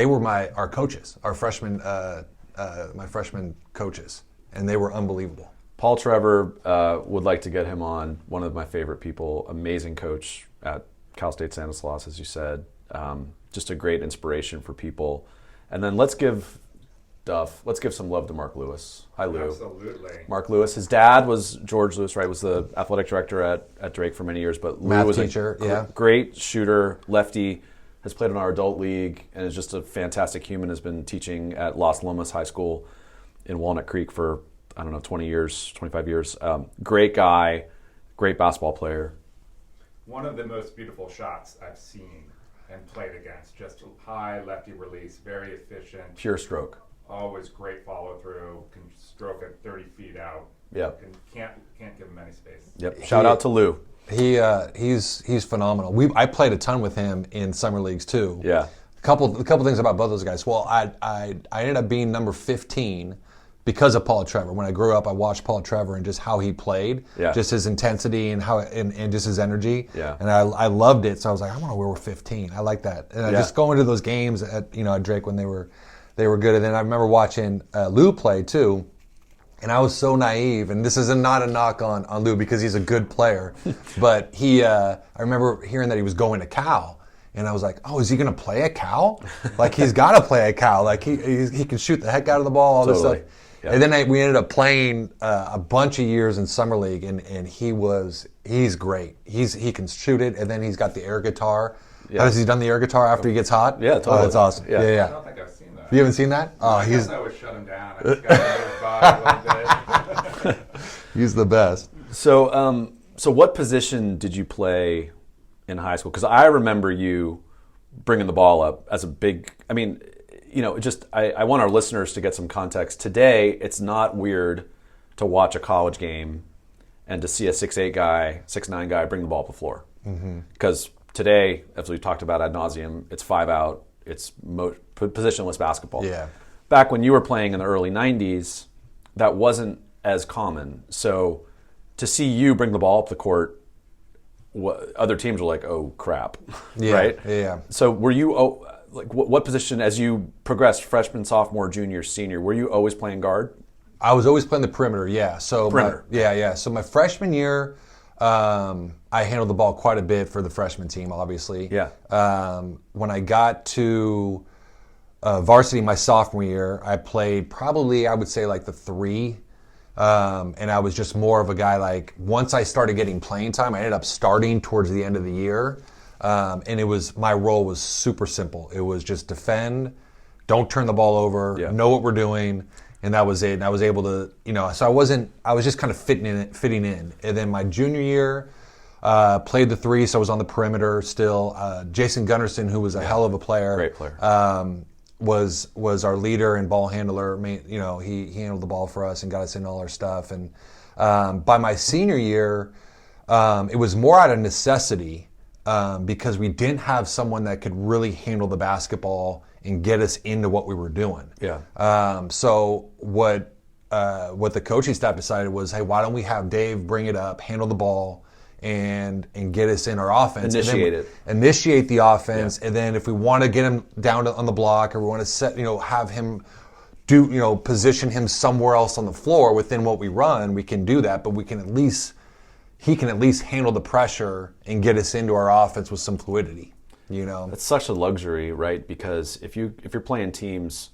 were our coaches, our freshman, my freshman coaches, and they were unbelievable. Paul Trevor, would like to get him on. One of my favorite people, amazing coach at Cal State Stanislaus, as you said. Just a great inspiration for people. And then let's give some love to Mark Lewis. Hi, Lou. Absolutely. Mark Lewis. His dad was George Lewis, right? Was the athletic director at Drake for many years. But Lou math was teacher, a great shooter, lefty, has played in our adult league, and is just a fantastic human. Has been teaching at Las Lomas High School in Walnut Creek for, 20 years, 25 years. Great guy, great basketball player. One of the most beautiful shots I've seen and played against. Just high lefty release, very efficient. Pure stroke. Always great follow through. Can stroke it 30 feet out. Yep. And can't give him any space. Yep. Shout out to Lou. He's phenomenal. I played a ton with him in summer leagues too. Yeah. A couple things about both those guys. Well, I ended up being number 15 because of Paul Trevor. When I grew up, I watched Paul Trevor and just how he played, just his intensity and and just his energy. Yeah. And I loved it. So I was like, I want to wear 15. I like that. And I just go into those games at Drake when they were good. And then I remember watching Lou play too. And I was so naive, and this is not a knock on Lou because he's a good player, but I remember hearing that he was going to Cal, and I was like, oh, is he going to play at Cal? Like, he's got to play at Cal. Like, he can shoot the heck out of the ball, all this stuff. Yeah. And then we ended up playing a bunch of years in summer league, and he's great. He can shoot it, and then he's got the air guitar. Yeah. Has he done the air guitar after he gets hot? Yeah, totally. Oh, that's awesome. Yeah. I don't think I've seen that. You haven't seen that? Oh, I guess I would shut him down. I just got to move his body a little bit. He's the best. So what position did you play in high school? Because I remember you bringing the ball up as a big. I mean, I want our listeners to get some context. Today, it's not weird to watch a college game and to see a 6'8" guy, 6'9" guy bring the ball up the floor. Because today, as we talked about ad nauseum, it's 5 out. It's positionless basketball. Yeah. Back when you were playing in the early 90s, that wasn't as common. So to see you bring the ball up the court, other teams were like, oh, crap. Yeah, right? yeah. So were you, what position, as you progressed, freshman, sophomore, junior, senior, were you always playing guard? I was always playing the perimeter, yeah. So Perimeter. So my freshman year, I handled the ball quite a bit for the freshman team, obviously. Yeah. When I got to varsity my sophomore year, I played probably, I would say, like the 3. And I was just more of a guy, like, once I started getting playing time, I ended up starting towards the end of the year. And my role was super simple. It was just defend, don't turn the ball over, know what we're doing. And that was it. And I was able to, so I was just kind of fitting in. And then my junior year, played the 3, so I was on the perimeter still. Jason Gunnarsson, who was a hell of a player. Great player. Was our leader and ball handler. He handled the ball for us and got us in all our stuff. And by my senior year, it was more out of necessity because we didn't have someone that could really handle the basketball and get us into what we were doing. Yeah. So what the coaching staff decided was, hey, why don't we have Dave bring it up, handle the ball, and get us in our offense. Initiate the offense, and then if we want to get him down on the block, or we want to have him do, position him somewhere else on the floor within what we run, we can do that. But he can at least handle the pressure and get us into our offense with some fluidity. It's such a luxury, right? Because if you're playing teams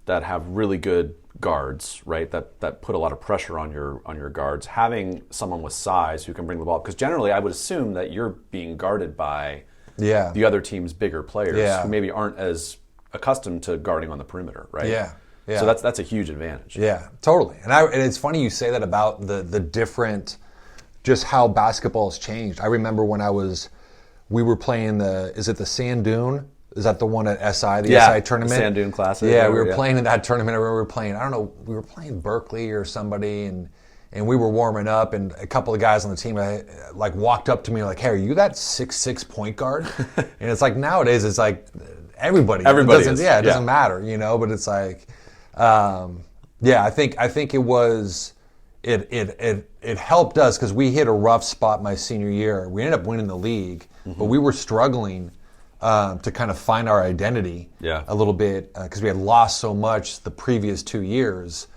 that have really good guards, right, that put a lot of pressure on your guards, having someone with size who can bring the ball, because generally I would assume that you're being guarded by the other team's bigger players who maybe aren't as accustomed to guarding on the perimeter, right? Yeah. So that's a huge advantage. Yeah, totally. And it's funny you say that about the different, just how basketball has changed. I remember when we were playing is it the Sand Dune? Is that the one at SI, SI tournament? The Sand Dune Classic. Yeah, we were playing in that tournament. I remember we were playing, I don't know, we were playing Berkeley or somebody, and we were warming up, and a couple of guys on the team walked up to me like, hey, are you that 6'6" point guard? And it's like, nowadays, it's like everybody is. Yeah, it doesn't matter, but it's like, I think it was, it helped us because we hit a rough spot my senior year. We ended up winning the league, but we were struggling to kind of find our identity a little bit because we had lost so much the previous 2 years.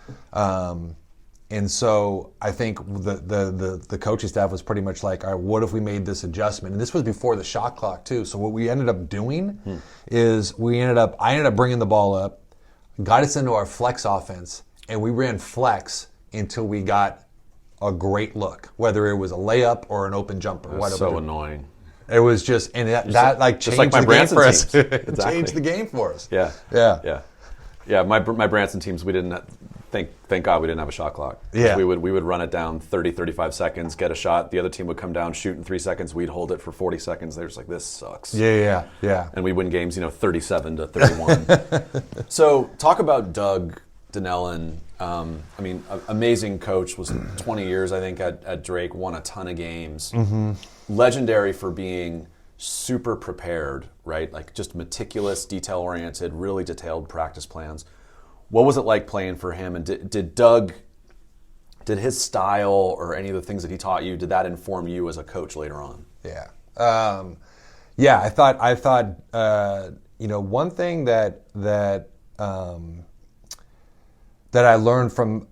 And so I think the coaching staff was pretty much like, all right, what if we made this adjustment? And this was before the shot clock too. So what we ended up doing is I ended up bringing the ball up, got us into our flex offense, and we ran flex until we got a great look, whether it was a layup or an open jumper. That's so annoying. It was just, and that changed like my the game for us. Exactly. Changed the game for us. Yeah. My Branson teams, we didn't. Thank God we didn't have a shot clock. Yeah. We would run it down 30, 35 seconds, get a shot. The other team would come down, shoot in 3 seconds. We'd hold it for 40 seconds. They're just like, this sucks. Yeah. And we win games, 37-31. So talk about Doug Donnellan. Amazing coach. Was 20 years, I think, at Drake. Won a ton of games. Legendary for being super prepared, right? Like just meticulous, detail-oriented, really detailed practice plans. What was it like playing for him? And did his style or any of the things that he taught you, did that inform you as a coach later on? Yeah. I thought one thing that I learned from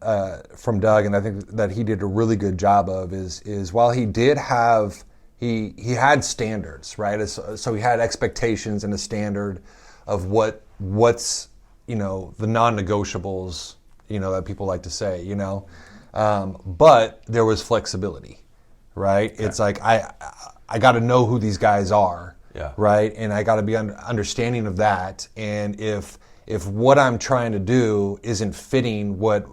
Doug, and I think that he did a really good job of, is while he did have, he had standards, right? So he had expectations and a standard of what's the non-negotiables, that people like to say, but there was flexibility, right? Okay. It's like I got to know who these guys are, right? And I got to be understanding of that. And if what I'm trying to do isn't fitting what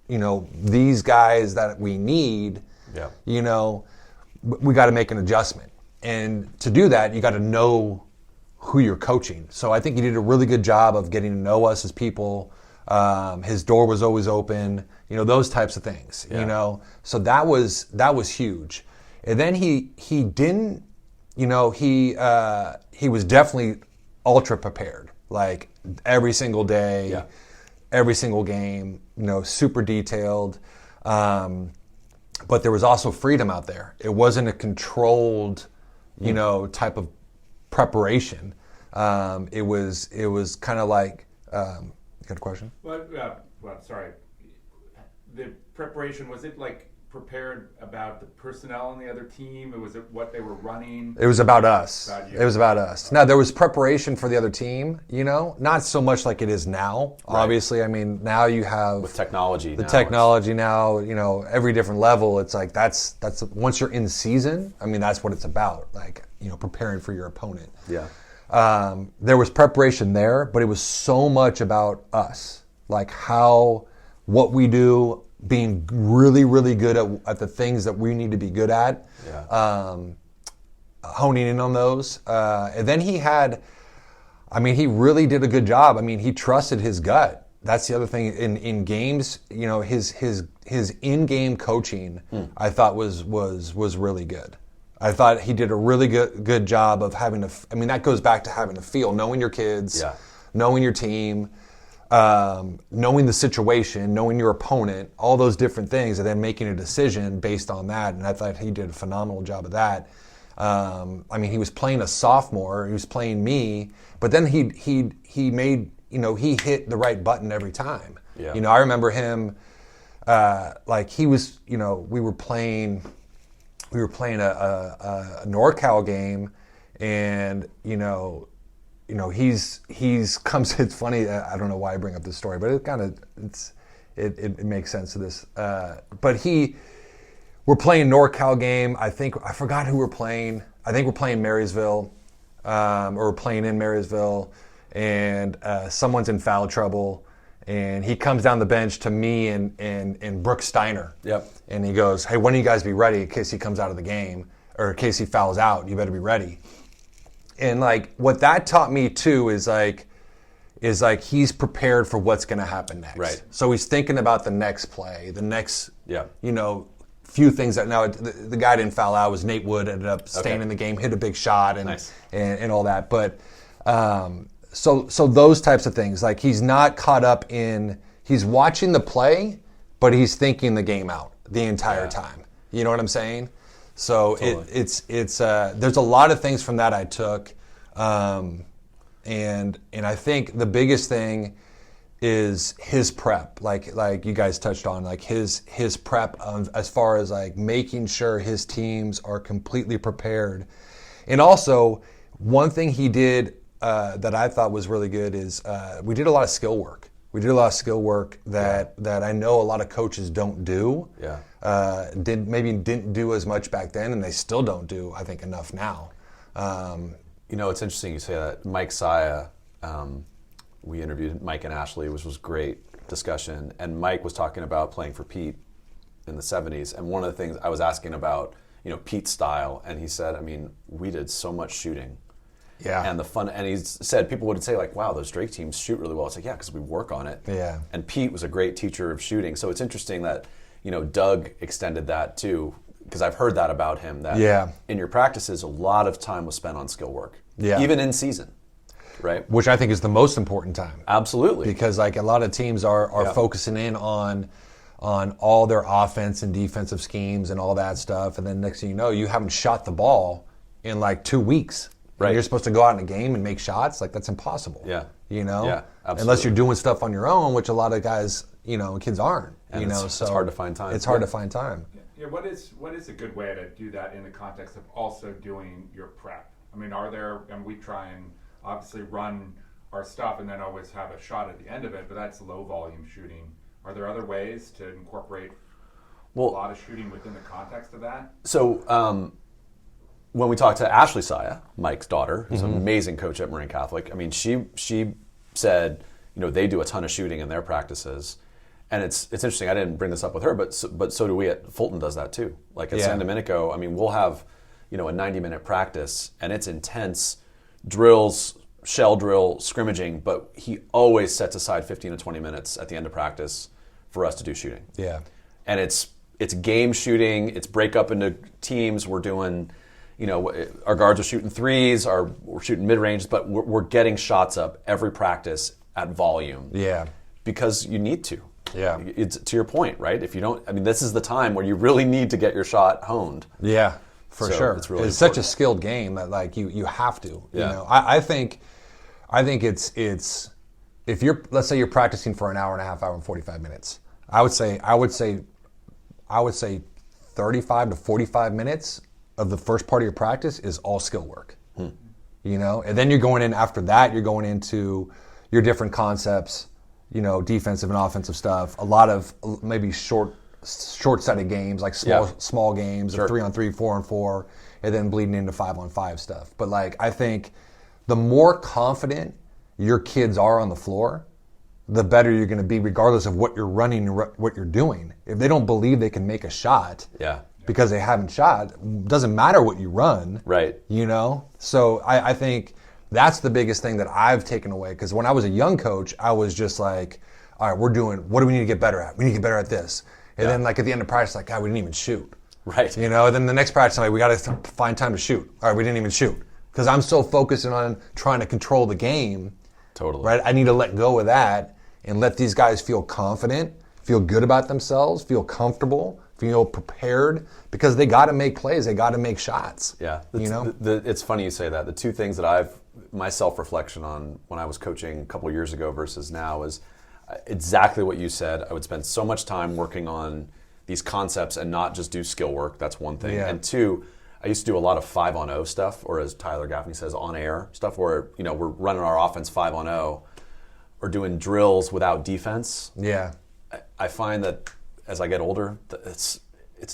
these guys that we need, we got to make an adjustment. and to do that, you got to know who you're coaching. So I think he did a really good job of getting to know us as people. His door was always open, those types of things, So that was huge. And then he didn't, he was definitely ultra prepared, like every single day, every single game, super detailed. But there was also freedom out there. It wasn't a controlled, type of preparation. It was kind of like, you got a question? Well, sorry. The preparation, was it like prepared about the personnel on the other team? Or was it what they were running? It was about us. About you. It was about us. Now, there was preparation for the other team, not so much like it is now. Right. Obviously, I mean, now you have... With technology. Now, every different level, it's like that's once you're in season, I mean, that's what it's about, like, preparing for your opponent. Yeah. There was preparation there, but it was so much about us, like what we do, being really, really good at the things that we need to be good at, honing in on those. And then he really did a good job. I mean, he trusted his gut. That's the other thing in games. His in-game coaching, I thought was really good. I thought he did a really good job of that goes back to having a feel, knowing your kids, knowing your team, knowing the situation, knowing your opponent, all those different things, and then making a decision based on that. And I thought he did a phenomenal job of that. He was playing a sophomore, he was playing me, but then he made, he hit the right button every time. Yeah. I remember him, he was, we were playing a NorCal game, and he's comes. It's funny. I don't know why I bring up this story, but it makes sense to this. But we're playing NorCal game. I forgot who we're playing. I think we're playing Marysville, or we're playing in Marysville, and someone's in foul trouble. And he comes down the bench to me and Brooke Steiner. Yep. And he goes, "Hey, when do you guys be ready in case he comes out of the game, or in case he fouls out? You better be ready." And what that taught me too is he's prepared for what's going to happen next. Right. So he's thinking about the next play, the next, few things that now the guy didn't foul out. Was Nate Wood, ended up staying in the game, hit a big shot, and nice. and all that, but. So those types of things, like he's not caught up he's watching the play, but he's thinking the game out the entire time. You know what I'm saying? So totally. It's there's a lot of things from that I took, and I think the biggest thing is his prep, like you guys touched on, like his prep as far as like making sure his teams are completely prepared, and also one thing he did. That I thought was really good is we did a lot of skill work. We did a lot of skill work that I know a lot of coaches don't do. Yeah. Didn't do as much back then, and they still don't do, I think, enough now. It's interesting you say that. Mike Saya, we interviewed Mike and Ashley, which was great discussion, and Mike was talking about playing for Pete in the 70s, and one of the things I was asking about, Pete's style, and he said, we did so much shooting. Yeah. And and he said people would say like, wow, those Drake teams shoot really well. It's like, yeah, because we work on it. Yeah. And Pete was a great teacher of shooting. So it's interesting that, Doug extended that too, because I've heard that about him, that in your practices, a lot of time was spent on skill work. Yeah. Even in season, right? Which I think is the most important time. Absolutely. Because like a lot of teams are focusing in on all their offense and defensive schemes and all that stuff. And then next thing you know, you haven't shot the ball in like 2 weeks. Right. And you're supposed to go out in a game and make shots. Like, that's impossible. Yeah. Yeah, absolutely. Unless you're doing stuff on your own, which a lot of guys, kids aren't. And it's hard to find time. It's hard to find time. Yeah. What is a good way to do that in the context of also doing your prep? We try and obviously run our stuff and then always have a shot at the end of it, but that's low volume shooting. Are there other ways to incorporate a lot of shooting within the context of that? So, when we talked to Ashley Saya, Mike's daughter, who's an amazing coach at Marin Catholic, she said, they do a ton of shooting in their practices, and it's interesting. I didn't bring this up with her, but so do we at Fulton. Does that too? Like at San Domenico, we'll have a 90-minute practice, and it's intense drills, shell drill, scrimmaging, but he always sets aside 15 to 20 minutes at the end of practice for us to do shooting. Yeah. And it's game shooting, it's break up into teams. We're doing, our guards are shooting threes, we're shooting mid-range, but we're getting shots up every practice at volume. Yeah. Because you need to. Yeah. It's to your point, right? If you don't, this is the time where you really need to get your shot honed. Yeah, for So sure. it's really such a important. skilled game that like you have to. Yeah. I think it's if let's say you're practicing for an hour and a half, hour and 45 minutes. I would say 35 to 45 minutes of the first part of your practice is all skill work. And then you're going in after that, you're going into your different concepts, defensive and offensive stuff, a lot of maybe short-sighted games, like small games, Sure. 3-on-3, 4-on-4, and then bleeding into 5-on-5 stuff. But like, I think the more confident your kids are on the floor, the better you're going to be, regardless of what you're running and what you're doing. If they don't believe they can make a shot, because they haven't shot, doesn't matter what you run, Right. So I think that's the biggest thing that I've taken away. Because when I was a young coach, I was just like, all right, what do we need to get better at? We need to get better at this. And then like at the end of practice, like, God, we didn't even shoot. Right. And then the next practice, I'm like, we got to find time to shoot. All right, we didn't even shoot. Because I'm so focusing on trying to control the game. Totally. Right? I need to let go of that and let these guys feel confident, feel good about themselves, feel comfortable, feel prepared, because they got to make plays. They got to make shots. Yeah. It's funny you say that. The two things that my self-reflection on when I was coaching a couple of years ago versus now is exactly what you said. I would spend so much time working on these concepts and not just do skill work. That's one thing. Yeah. And two, I used to do a lot of 5-on-0 stuff, or as Tyler Gaffney says, on-air stuff, where we're running our offense 5-on-0 or doing drills without defense. Yeah. I find that as I get older, it's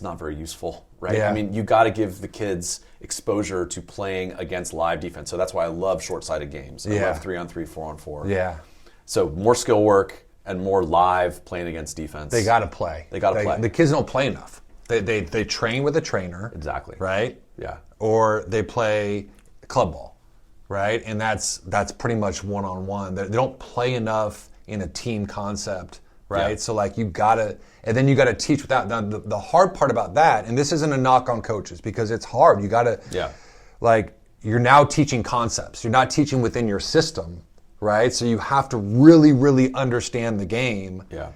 not very useful, right? Yeah. You got to give the kids exposure to playing against live defense. So that's why I love short-sided games. I love 3-on-3, 4-on-4. Yeah. So more skill work and more live playing against defense. They got to play. They got to play. The kids don't play enough. They train with a trainer. Exactly. Right? Yeah. Or they play club ball, right? And that's pretty much one-on-one. They don't play enough in a team concept, right? Yeah. So like you gotta teach without. Now the hard part about that, and this isn't a knock on coaches because it's hard. You gotta, like, you're now teaching concepts. You're not teaching within your system, right? So you have to really, really understand the game. Yeah.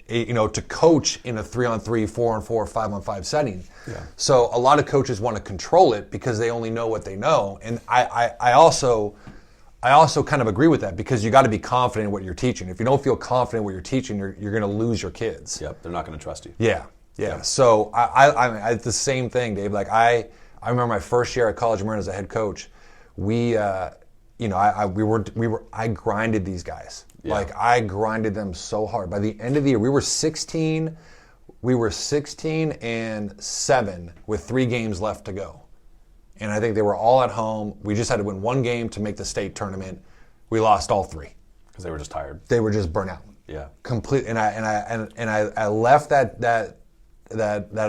To coach in a 3-on-3, 4-on-4, 5-on-5 setting. Yeah. So a lot of coaches want to control it because they only know what they know. And I also kind of agree with that, because you got to be confident in what you're teaching. If you don't feel confident in what you're teaching, you're going to lose your kids. Yep. They're not going to trust you. Yeah. So I it's the same thing, Dave. Like I remember my first year at College of Marin as a head coach. I grinded these guys. Yeah. Like I grinded them so hard. By the end of the year, we were 16 and 7 with 3 games left to go. And I think they were all at home. We just had to win 1 game to make the state tournament. We lost all 3 because they were just tired. They were just burnt out. Yeah. Complete. And I left that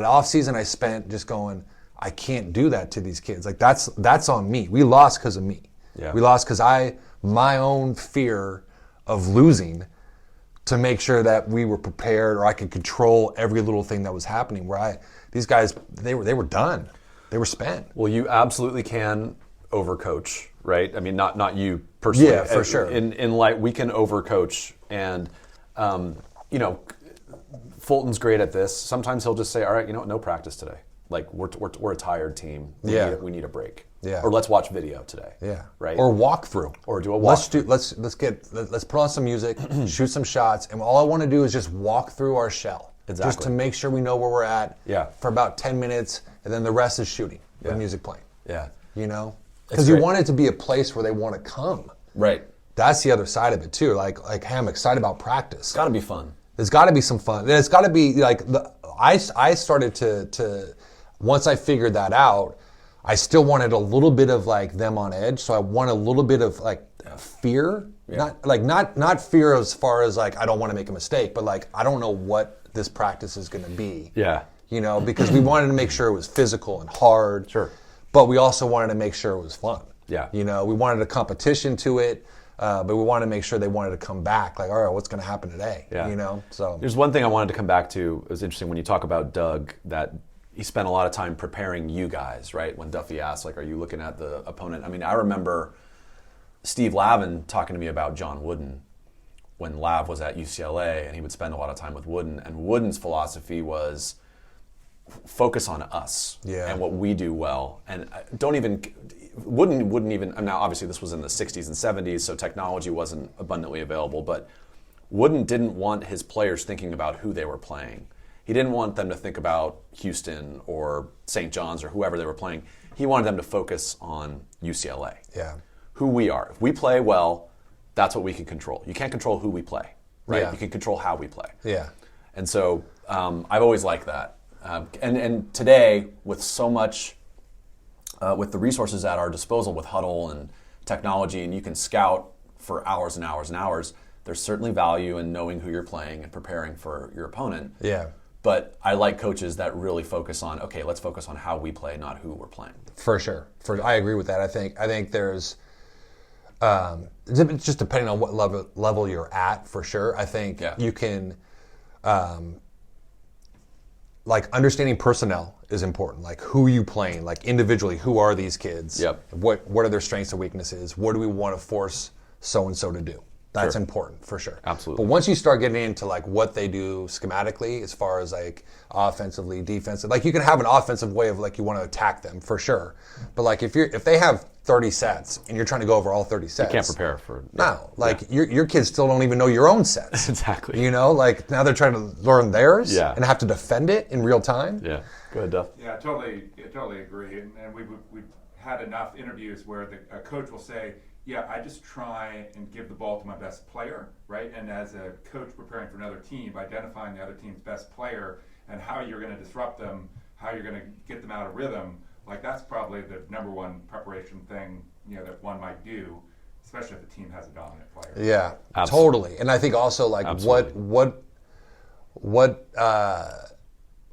off season I spent just going, I can't do that to these kids. Like that's on me. We lost because of me. Yeah. We lost because my own fear of losing, to make sure that we were prepared, or I could control every little thing that was happening. These guys, they were done. They were spent. Well, you absolutely can overcoach, right? Not you personally. Yeah, for sure. In life, we can overcoach, and Fulton's great at this. Sometimes he'll just say, "All right, no practice today. Like we're a tired team. We need a break. Yeah. Or let's watch video today. Yeah. Right. Or walk through. Or do a walk. Let's put on some music, shoot some shots, and all I want to do is just walk through our shell. Exactly. Just to make sure we know where we're at. Yeah. For about 10 minutes, and then the rest is shooting with music playing. Yeah. Because you want it to be a place where they want to come. Right. That's the other side of it too. Like hey, I'm excited about practice. It's got to be fun. There's got to be some fun. It's got to be like I started to once I figured that out, I still wanted a little bit of like them on edge. So I want a little bit of like fear, not fear as far as like I don't want to make a mistake, but like I don't know what this practice is going to be. Yeah. Because we wanted to make sure it was physical and hard. Sure. but we also wanted to make sure it was fun. Yeah. You know, we wanted a competition to it, but we wanted to make sure they wanted to come back. Like, all right, what's going to happen today? Yeah. You know, so. There's one thing I wanted to come back to. It was interesting when you talk about Doug, that he spent a lot of time preparing you guys, right? When Duffy asked, like, are you looking at the opponent? I mean, I remember Steve Lavin talking to me about John Wooden when Lav was at UCLA, and he would spend a lot of time with Wooden. And Wooden's philosophy was focus on us and what we do well. And Wooden wouldn't even, now obviously this was in the 60s and 70s, so technology wasn't abundantly available, but Wooden didn't want his players thinking about who they were playing. He didn't want them to think about Houston or St. John's or whoever they were playing. He wanted them to focus on UCLA. Yeah. Who we are. If we play well, that's what we can control. You can't control who we play, right? Yeah. You can control how we play. Yeah. And so I've always liked that. And today, with so much, with the resources at our disposal with Huddle and technology, and you can scout for hours and hours and hours, there's certainly value in knowing who you're playing and preparing for your opponent. Yeah. But I like coaches that really focus on, okay, let's focus on how we play, not who we're playing. For sure. I agree with that. I think there's, just depending on what level you're at, for sure. I think you can, like, understanding personnel is important. Like, who you playing, like, individually, who are these kids? Yep. What are their strengths and weaknesses? What do we want to force so-and-so to do? That's important, for sure. Absolutely. But once you start getting into, like, what they do schematically, as far as, like, offensively, defensive, like, you can have an offensive way of, like, you want to attack them, for sure. But, like, if they have 30 sets and you're trying to go over all 30 sets, You can't prepare for no, like, your kids still don't even know your own sets. Exactly. You know, like, now they're trying to learn theirs Yeah. and have to defend it in real time. Yeah. Go ahead, Duff. Yeah, totally agree. And we've had enough interviews where a coach will say, yeah, I just try and give the ball to my best player, right? And as a coach preparing for another team, identifying the other team's best player and how you're going to disrupt them, how you're going to get them out of rhythm, like, that's probably the number one preparation thing, you know, that one might do, especially if the team has a dominant player. Yeah, Absolutely. totally. And I think also, like, Absolutely.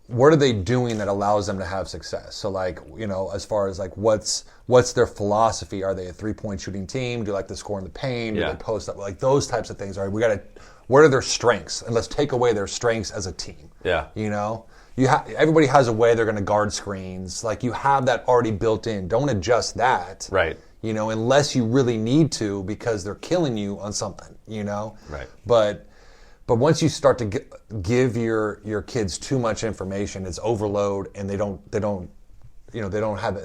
what are they doing that allows them to have success? So, like, you know, as far as, like, what's their philosophy? Are they a 3-point shooting team? Do they like to score in the paint? Do Yeah. they post up? Like, those types of things. All right, what are their strengths? And let's take away their strengths as a team. Yeah. You know? Everybody has a way they're going to guard screens. Like, you have that already built in. Don't adjust that. Right. You know, unless you really need to, because they're killing you on something, you know? Right. But once you start to give your kids too much information, it's overload, and they don't have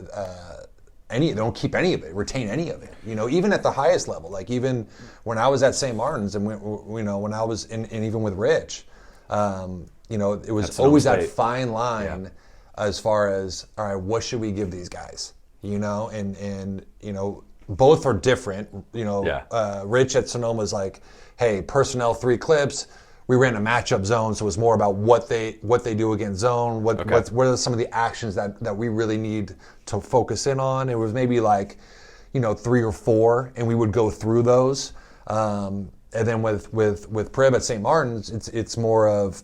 they don't keep any of it, retain any of it. You know, even at the highest level, like, even when I was at St. Martin's, and when I was and even with Rich, you know, it was always that fine line as far as, all right, what should we give these guys? You know, and you know, both are different. You know, Rich at Sonoma is like, hey, personnel 3 clips. We ran a matchup zone, so it was more about what they do against zone. What are some of the actions that we really need to focus in on? It was maybe like, you know, 3 or 4, and we would go through those. And then with Prib at St. Martin's, it's more of,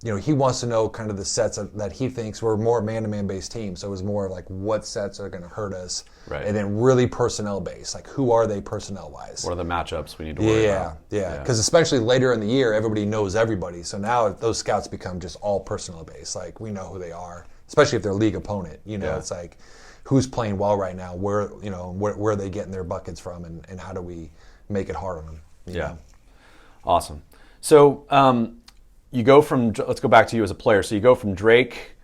you know, he wants to know kind of the sets that he thinks were more man-to-man based teams. So it was more of like, what sets are going to hurt us, right. And then really personnel based, like, who are they personnel wise? What are the matchups we need to worry about? Yeah. Because especially later in the year, everybody knows everybody. So now those scouts become just all personnel based. Like, we know who they are, especially if they're a league opponent. You know, it's like, who's playing well right now? Where are they getting their buckets from, and how do we make it hard on them? You know? Awesome. So you go from, let's go back to you as a player. So you go from Drake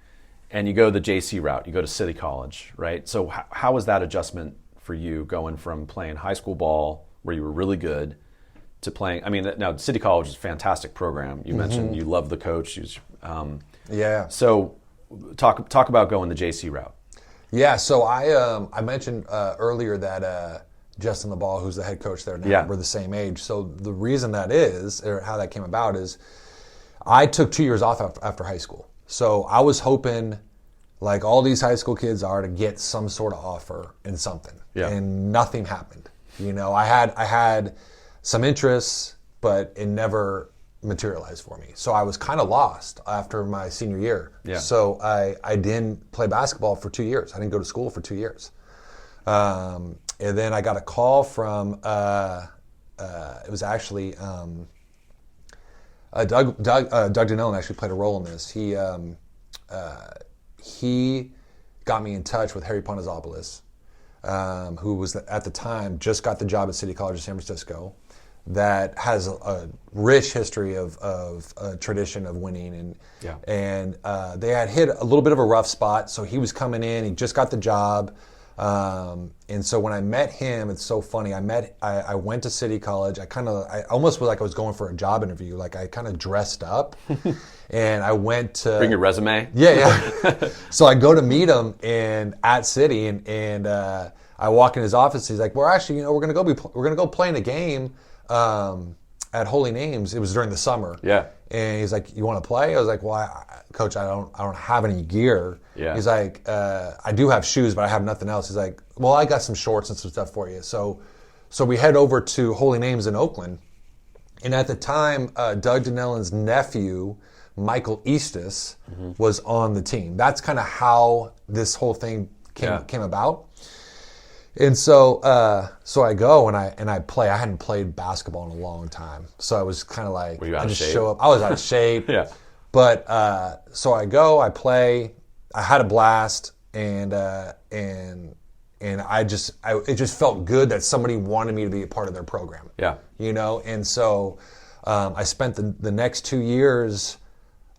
and you go the JC route. You go to City College, right? So how was that adjustment for you, going from playing high school ball where you were really good to playing, I mean, now City College is a fantastic program. You mentioned you love the coach. So talk about going the JC route. Yeah, so I mentioned earlier that Justin LeBall, who's the head coach there now, we're the same age. So the reason that is, or how that came about, is I took 2 years off after high school. So I was hoping, like all these high school kids are, to get some sort of offer in something. Yeah. And nothing happened. You know, I had some interests, but it never materialize for me. So I was kind of lost after my senior year. Yeah. So I didn't play basketball for 2 years. I didn't go to school for 2 years. And then I got a call from, it was actually Doug Donnellan actually played a role in this. He got me in touch with Harry Panazopoulos, who was at the time just got the job at City College of San Francisco, that has a rich history of a tradition of winning, and they had hit a little bit of a rough spot. So he was coming in, he just got the job, and so when I met him, it's so funny. I went to City College. I almost was like I was going for a job interview. Like I kind of dressed up, and I went to Bring your resume. Yeah. So I go to meet him at City, and I walk in his office. He's like, "Well, actually, we're gonna go play in a game at Holy Names." It was during the summer. Yeah. And he's like, "You want to play?" I was like, "Well, Coach, I don't have any gear." Yeah. He's like, "I do have shoes, but I have nothing else." He's like, "Well, I got some shorts and some stuff for you." So we head over to Holy Names in Oakland, and at the time, Doug Donnellan's nephew, Michael Eastis, was on the team. That's kind of how this whole thing came about. And so I go and I play. I hadn't played basketball in a long time, so I was kind of like, Were you out I of just shape? show up. I was out of shape. Yeah. But so I go, I play. I had a blast, and it just felt good that somebody wanted me to be a part of their program. Yeah. And so I spent the next 2 years,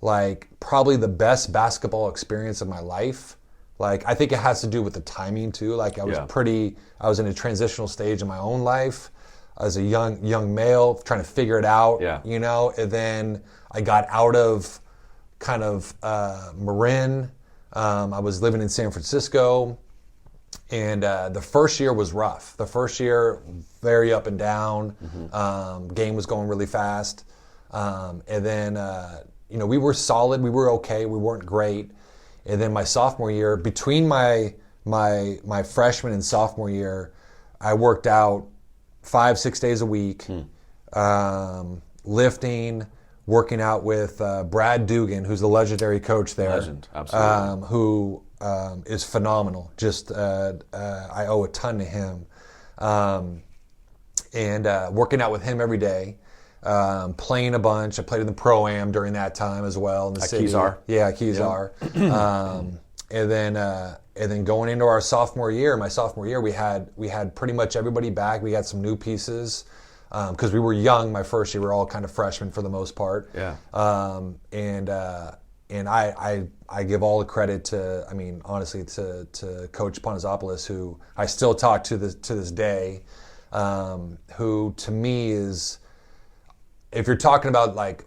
like probably the best basketball experience of my life. Like, I think it has to do with the timing too. Like I was in a transitional stage in my own life as a young male trying to figure it out, and then I got out of kind of Marin. I was living in San Francisco, and the first year was rough. The first year, very up and down. Game was going really fast. And then, we were solid. We were okay. We weren't great. And then my sophomore year, between my freshman and sophomore year, I worked out 5-6 days a week, lifting, working out with Brad Dugan, who's the legendary coach there. Legend, absolutely. Who is phenomenal. Just I owe a ton to him. And working out with him every day. Playing a bunch. I played in the Pro-Am during that time as well in the city. Kezar. Yeah, Kezar. And then going into our sophomore year, we had pretty much everybody back. We had some new pieces because we were young. My first year, we were all kind of freshmen for the most part. Yeah. And I give all the credit to, honestly, to Coach Panazopoulos, who I still talk to this day, who to me is, if you're talking about like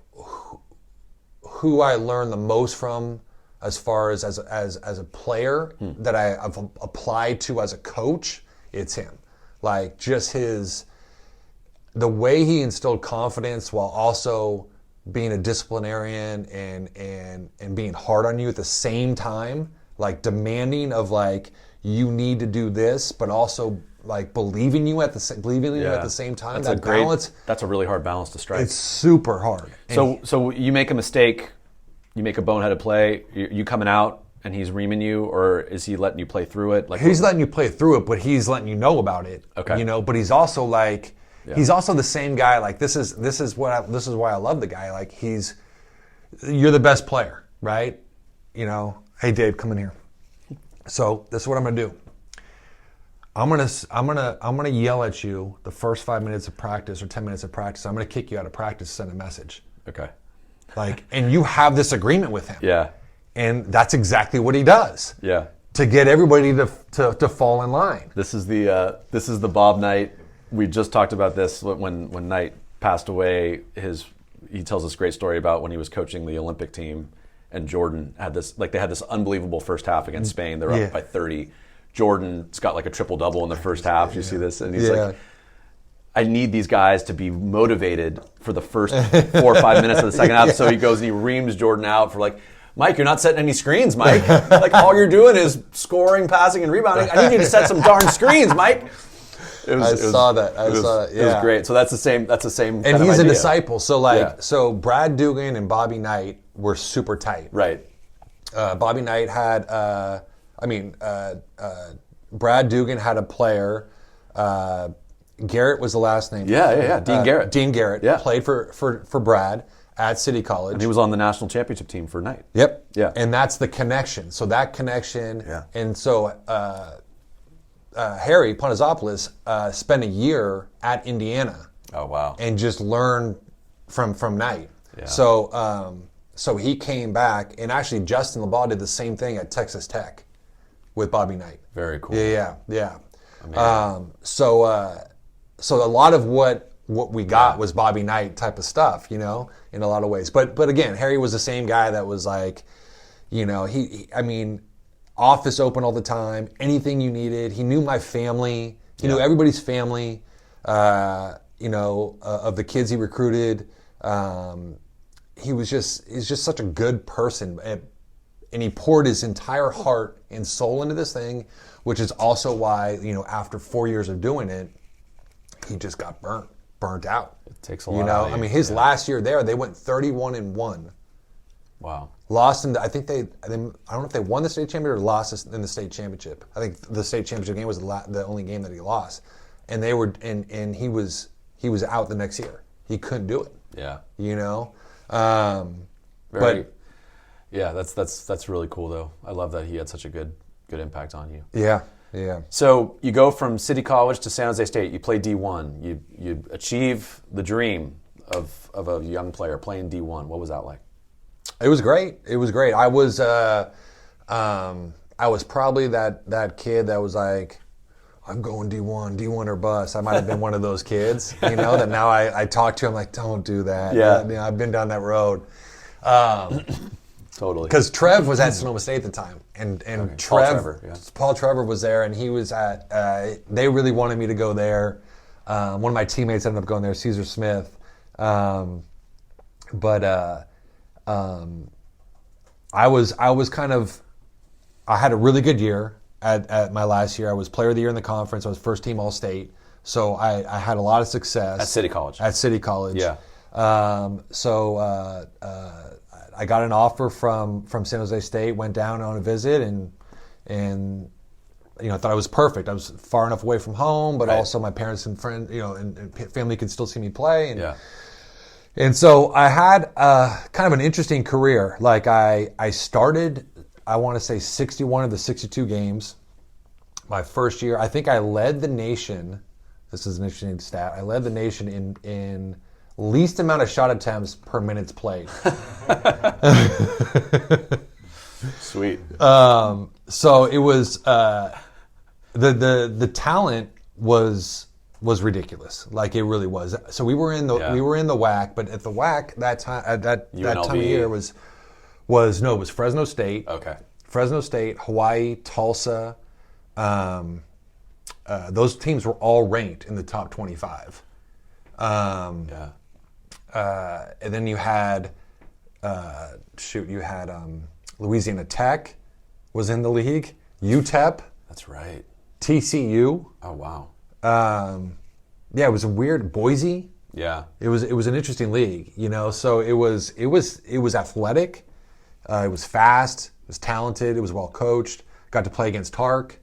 who I learned the most from as far as a player that I've applied to as a coach, it's him. Like just the way he instilled confidence while also being a disciplinarian and being hard on you at the same time, like demanding of like, you need to do this, but also like believing you at the same time. Balance. That's a really hard balance to strike. It's super hard. So you make a mistake, you make a boneheaded play, you coming out and he's reaming you, or is he letting you play through it? Like he's letting you play through it, but he's letting you know about it. Okay. But he's also like, he's also the same guy. Like this is why I love the guy. Like you're the best player, right? Hey Dave, come in here. So this is what I'm gonna do. I'm gonna yell at you the first 5 minutes of practice or 10 minutes of practice. I'm gonna kick you out of practice, send a message. Okay. And you have this agreement with him. Yeah. And that's exactly what he does. Yeah. To get everybody to fall in line. This is the Bob Knight. We just talked about this when Knight passed away. He tells this great story about when he was coaching the Olympic team, and Jordan had they had this unbelievable first half against Spain. They're up by 30. Jordan's got like a triple-double in the first half. You see this? And he's like, I need these guys to be motivated for the first 4 or 5 minutes of the second half. So he goes and he reams Jordan out for like, Mike, you're not setting any screens, Mike. Like all you're doing is scoring, passing, and rebounding. I need you to set some darn screens, Mike. I saw that. Yeah. It was great. So that's the same. And kind he's of a idea. disciple. So so Brad Dugan and Bobby Knight were super tight. Right. Bobby Knight had, Brad Dugan had a player. Garrett was the last name. Yeah. Dean Garrett. Dean Garrett played for Brad at City College. And he was on the national championship team for Knight. Yep. Yeah. And that's the connection. So that connection. Yeah. And so Harry Ponizopoulos spent a year at Indiana. Oh, wow. And just learned from Knight. Yeah. So he came back, and actually Justin LeBeau did the same thing at Texas Tech with Bobby Knight. Very cool. Yeah. So a lot of what we got was Bobby Knight type of stuff, in a lot of ways. But again, Harry was the same guy that was like, office open all the time, anything you needed. He knew my family. He knew everybody's family, of the kids he recruited. He's just such a good person. And he poured his entire heart and soul into this thing, which is also why, after 4 years of doing it, he just got burnt out. It takes a lot out of you. His last year there, they went 31-1. Wow. Lost in I don't know if they won the state championship or lost in the state championship. I think the state championship game was the only game that he lost. And they were and he was out the next year. He couldn't do it. Yeah. That's really cool though. I love that he had such a good impact on you. Yeah. So you go from City College to San Jose State. You play D1. You achieve the dream of a young player playing D1. What was that like? It was great. I was probably that kid that was like, I'm going D1 or bust. I might have been one of those kids, that now I talk to. I'm like, don't do that. Yeah. I've been down that road. Totally. Because Trev was at Sonoma State at the time, and Paul Trevor was there, and he was at. They really wanted me to go there. One of my teammates ended up going there, Caesar Smith. I was kind of. I had a really good year at my last year. I was Player of the Year in the conference. I was first team All State, so I had a lot of success At City College. Yeah. I got an offer from San Jose State, went down on a visit, and I thought I was perfect. I was far enough away from home, but also my parents and friends, and family could still see me play. And so I had kind of an interesting career. Like I started, I want to say 61 of the 62 games. My first year, I think I led the nation. This is an interesting stat. I led the nation in least amount of shot attempts per minutes played. Sweet. So it was the talent was ridiculous. Like it really was. So we were in the WAC, but at the WAC that time that time of year was Fresno State. Okay. Fresno State, Hawaii, Tulsa. Those teams were all ranked in the top 25. And then you had, Louisiana Tech was in the league. UTEP. That's right. TCU. Oh wow. It was a weird Boise. Yeah. It was an interesting league, So it was athletic. It was fast. It was talented. It was well coached. Got to play against Tark.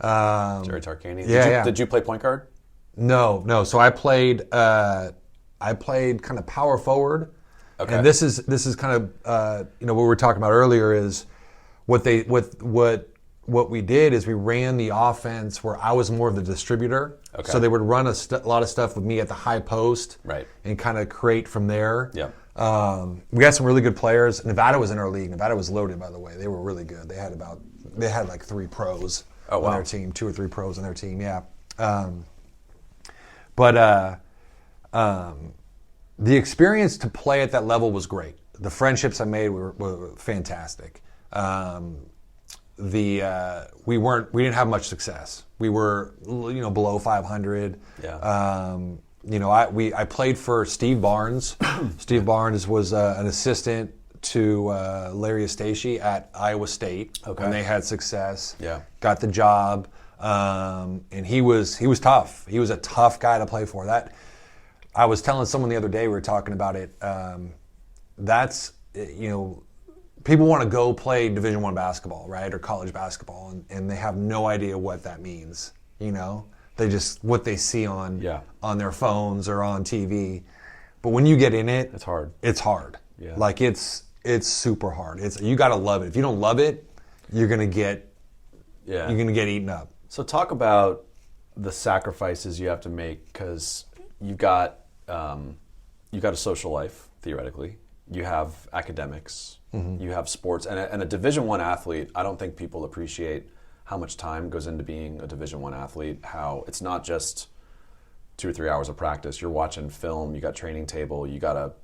Jerry Tarkanian. Did you play point guard? No. So I played kind of power forward. Okay. And this is kind of what we were talking about earlier is what we did is we ran the offense where I was more of the distributor. Okay. So they would run a lot of stuff with me at the high post. Right. And kind of create from there. Yeah. We got some really good players. Nevada was in our league. Nevada was loaded, by the way. They were really good. They had like 3 pros on their team, 2 or 3 pros on their team. Yeah. The experience to play at that level was great. The friendships I made were fantastic. We didn't have much success. We were below 500. Yeah. I played for Steve Barnes. Steve Barnes was an assistant to Larry Eustachy at Iowa State when they had success. Yeah. Got the job. And he was tough. He was a tough guy to play for. That I was telling someone the other day, we were talking about it. That's, people want to go play Division I basketball, right, or college basketball, and they have no idea what that means. They just what they see on their phones or on TV. But when you get in it, it's hard. It's hard. Yeah. Like it's super hard. You got to love it. If you don't love it, you're gonna get eaten up. So talk about the sacrifices you have to make, because you've got a social life theoretically. You have academics. Mm-hmm. You have sports, and a Division I athlete. I don't think people appreciate how much time goes into being a Division I athlete. How it's not just 2 or 3 hours of practice. You're watching film. You got training table. You got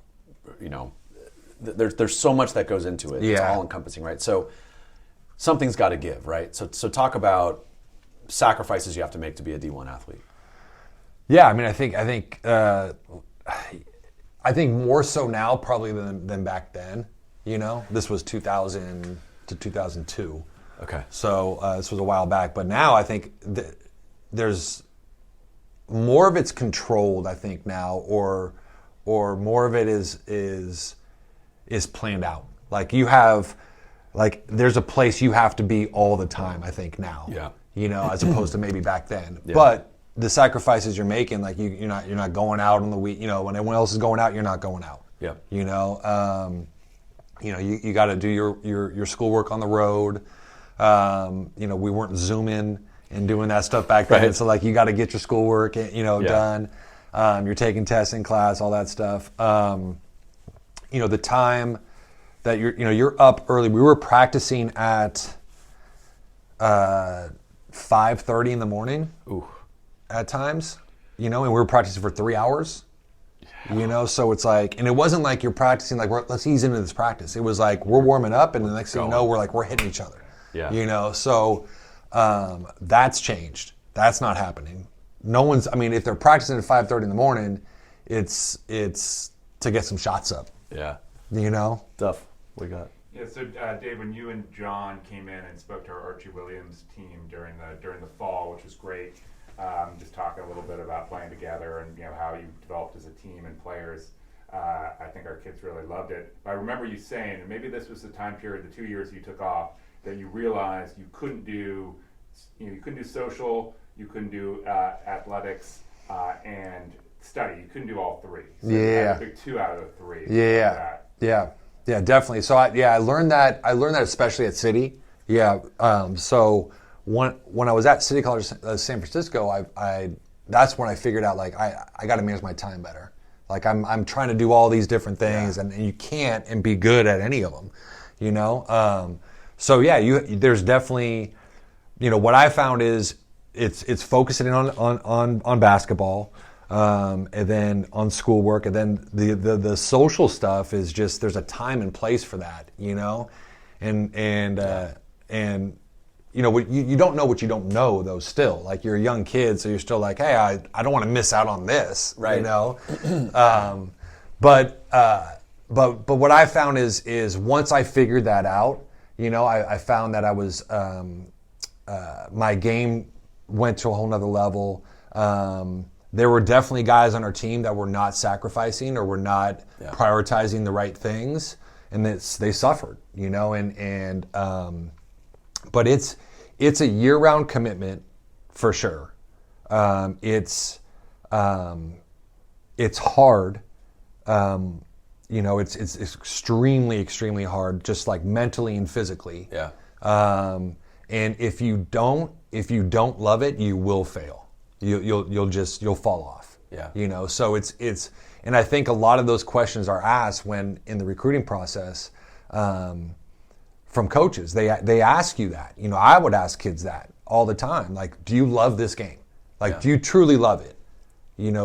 there's so much that goes into it. Yeah. It's all encompassing, right? So something's got to give, right? So talk about sacrifices you have to make to be a D1 athlete. Yeah, I mean, I think more so now probably than back then. This was 2000 to 2002. Okay. So this was a while back, but now I think there's more of it's controlled. I think now, or more of it is planned out. Like you have, there's a place you have to be all the time. I think now. Yeah. As opposed to maybe back then. Yeah. But the sacrifices you're making, like you're not going out on the week. When everyone else is going out, you're not going out. Yeah. You got to do your schoolwork on the road. We weren't Zooming and doing that stuff back then. Right. So you got to get your schoolwork, done. You're taking tests in class, all that stuff. The time that you're up early. We were practicing at 5:30 in the morning. Ooh. At times, and we were practicing for 3 hours. Yeah. So it's and it wasn't like you're practicing let's ease into this practice. It was we're warming up, and the next thing you know, we're hitting each other. Yeah. So that's changed. That's not happening. No one's. I mean, if they're practicing at 5:30 in the morning, it's to get some shots up. Yeah. Duff, we got. Yeah. So Dave, when you and John came in and spoke to our Archie Williams team during the fall, which was great. Just talking a little bit about playing together and how you developed as a team and players. I think our kids really loved it. I remember you saying, and maybe this was the time period, the 2 years you took off, that you realized you couldn't do social, you couldn't do athletics, and study. You couldn't do all three. So you had to pick 2 out of the 3. Yeah, definitely. So I learned that. Especially at City. Yeah. So. When I was at City College San Francisco, that's when I figured out I got to manage my time better. I'm trying to do all these different things, and you can't and be good at any of them, there's definitely, what I found is it's focusing on basketball, and then on schoolwork, and then the social stuff is just there's a time and place for that, and. You don't know what you don't know, though, still. You're a young kid, so you're still hey, I don't want to miss out on this, right? But what I found is once I figured that out, I found that I was, my game went to a whole nother level. There were definitely guys on our team that were not sacrificing or were not prioritizing the right things, and they suffered, but it's a year-round commitment for sure. It's hard. It's extremely hard, just mentally and physically. Yeah. And if you don't love it, you will fail. You'll fall off. Yeah. So it's and I think a lot of those questions are asked when in the recruiting process. From coaches, they ask you that. I would ask kids that all the time. Do you love this game? Do you truly love it?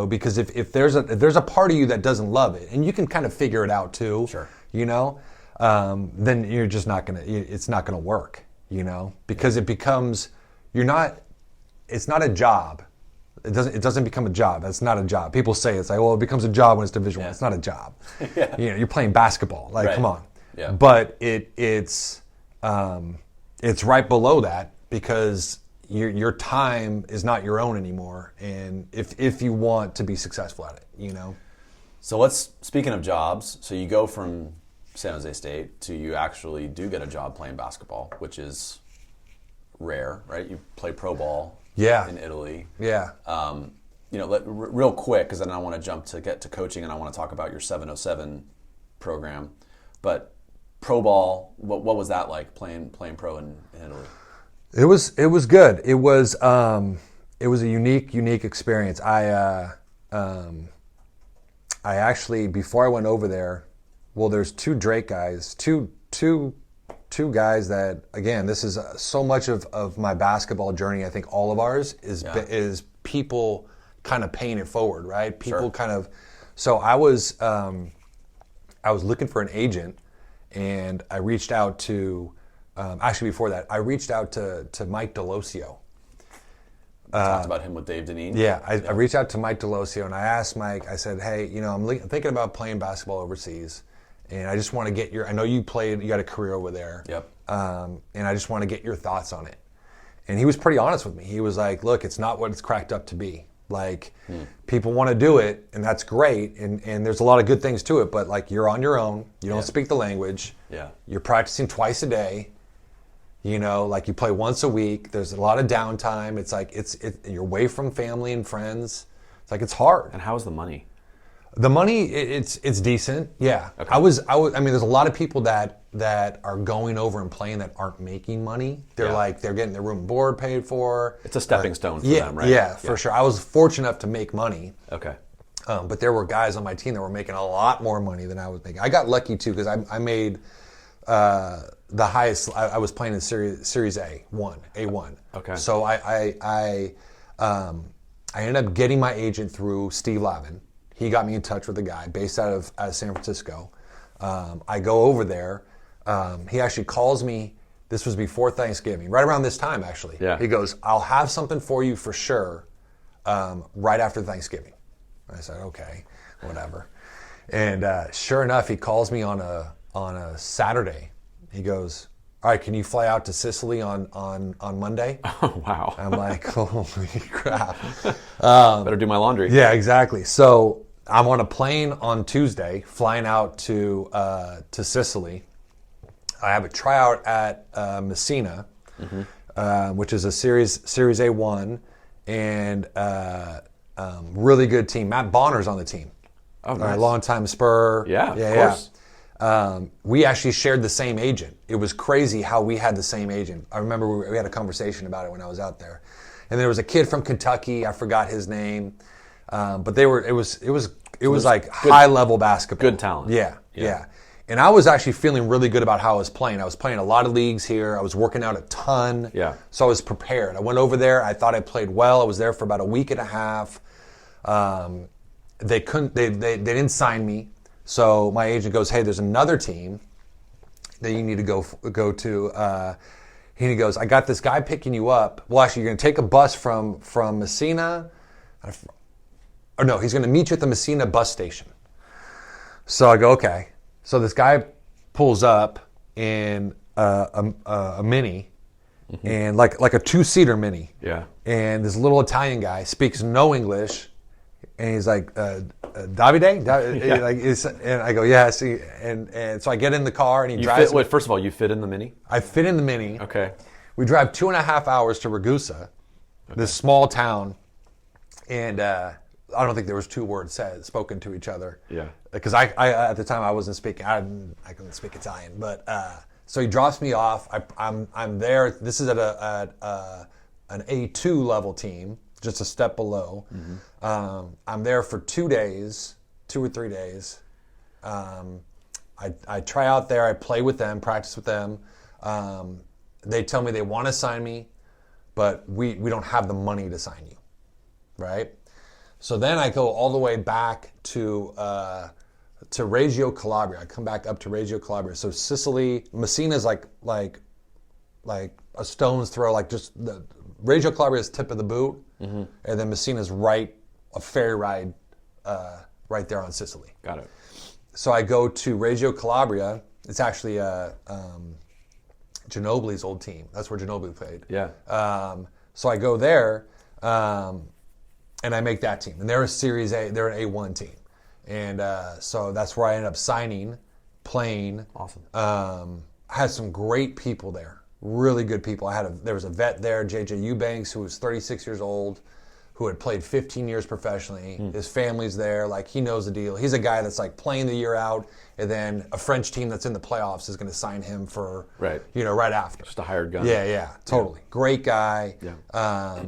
Because if there's a part of you that doesn't love it, and you can kind of figure it out too. Sure. Then you're just not gonna. It's not gonna work. Because it becomes. It's not a job. It doesn't become a job. That's not a job. People say it's it becomes a job when it's Division I. It's not a job. You're playing basketball. Right. Come on. Yeah. But it's right below that because your time is not your own anymore, and if you want to be successful at it, you know. So speaking of jobs, so you go from San Jose State to you actually do get a job playing basketball, which is rare, right? You play pro ball in Italy. Yeah. Real quick, because then I want to get to coaching, and I want to talk about your 707 program. But pro ball, what was that like playing pro in Italy? It was good. It was a unique experience. I actually, before I went over there, well, there's two Drake guys, two guys that, again, this is so much of my basketball journey. I think all of ours is people kind of paying it forward, right? People kind of. So I was looking for an agent, and I reached out to. Actually, before that, I reached out to Mike Delosio. Talked about him with Dave Deneen. Yeah, I reached out to Mike Delosio, and I asked Mike. I said, "Hey, I'm thinking about playing basketball overseas, and I just want to get I know you got a career over there. Yep. And I just want to get your thoughts on it." And he was pretty honest with me. He was like, "Look, it's not what it's cracked up to be. Like, people want to do it, and that's great, and there's a lot of good things to it, but like, you're on your own. You don't speak the language. Yeah. You're practicing twice a day. Like you play once a week. There's a lot of downtime. It's like you're away from family and friends. It's like it's hard." And how's the money? The money, it's decent. Yeah. Okay. I mean, there's a lot of people that are going over and playing that aren't making money. They're they're getting their room and board paid for. It's a stepping stone for them, right? Yeah, for sure. I was fortunate enough to make money. Okay. But there were guys on my team that were making a lot more money than I was making. I got lucky too, because I made the highest. I was playing in Series A1. Okay. So I ended up getting my agent through Steve Lavin. He got me in touch with a guy based out of San Francisco. I go over there. He actually calls me. This was before Thanksgiving, right around this time actually. Yeah. He goes, "I'll have something for you for sure right after Thanksgiving." I said, "Okay, whatever." And sure enough, he calls me on a Saturday. He goes, "All right, can you fly out to Sicily on Monday?" Oh, wow. I'm like, "Holy crap." Better do my laundry. Yeah, exactly. So I'm on a plane on Tuesday, flying out to Sicily. I have a tryout at Messina, which is a Series A1, and really good team. Matt Bonner's on the team. Oh, nice. Longtime Spur. Yeah, of course. We actually shared the same agent. It was crazy how we had the same agent. I remember we had a conversation about it when I was out there. And there was a kid from Kentucky. I forgot his name, but it was like good, high level basketball. Good talent. Yeah. And I was actually feeling really good about how I was playing. I was playing a lot of leagues here. I was working out a ton. Yeah. So I was prepared. I went over there. I thought I played well. I was there for about a week and a half. They didn't sign me. So my agent goes, "Hey, there's another team that you need to go to." He goes, "I got this guy picking you up. Well, actually, you're going to take a bus from Messina. Or no, he's going to meet you at the Messina bus station." So I go, "Okay." So this guy pulls up in a Mini, and like a 2-seater Mini. Yeah. And this little Italian guy speaks no English, and he's like, "Davide?" And I go, "Yeah." See, and so I get in the car, and he drives. First of all, you fit in the Mini? I fit in the Mini. Okay. We drive 2.5 hours to Ragusa, this small town, and I don't think there was 2 words spoken to each other. Yeah. Because I at the time I wasn't speaking. I couldn't speak Italian, but so he drops me off. I'm there. This is at an A2 level team, just a step below. I'm there for 2 or 3 days. I try out there. I play with them, practice with them. They tell me they want to sign me, but we don't have the money to sign you, right? So then I go all the way back to Reggio Calabria. I come back up to Reggio Calabria. So Sicily, Messina's like a stone's throw, like just the Reggio Calabria is tip of the boot, and then Messina's a ferry ride right there on Sicily. Got it. So I go to Reggio Calabria. It's actually Ginobili's old team. That's where Ginobili played. Yeah. So I go there, and I make that team. And they're a Series A, they're an A1 team. And so that's where I ended up signing, playing. Awesome. I had some great people there, really good people. There was a vet there, JJ Eubanks, who was 36 years old, who had played 15 years professionally. His family's there, like he knows the deal. He's a guy that's like playing the year out, and then a French team that's in the playoffs is going to sign him for, right after. Just a hired gun. Yeah, totally. Yeah. Great guy. Yeah.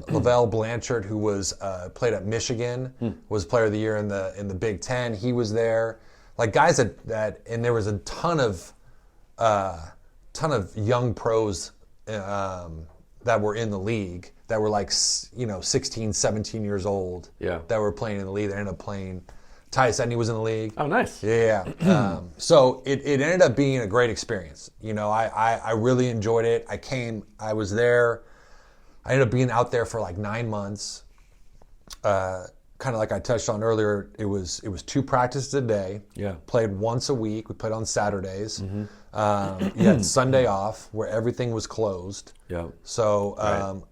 Lavelle Blanchard, who was played at Michigan, was Player of the Year in the Big Ten. He was there. Like guys that and there was a ton of young pros that were in the league that were like 16, 17 years old. Yeah. That were playing in the league. They ended up playing. Ty Sedney was in the league. Oh, nice. Yeah. So it ended up being a great experience. I really enjoyed it. I was there. I ended up being out there for like 9 months. Kind of like I touched on earlier, it was 2 practices a day. Yeah. Played once a week. We played on Saturdays. You had Sunday off where everything was closed. Yeah. So,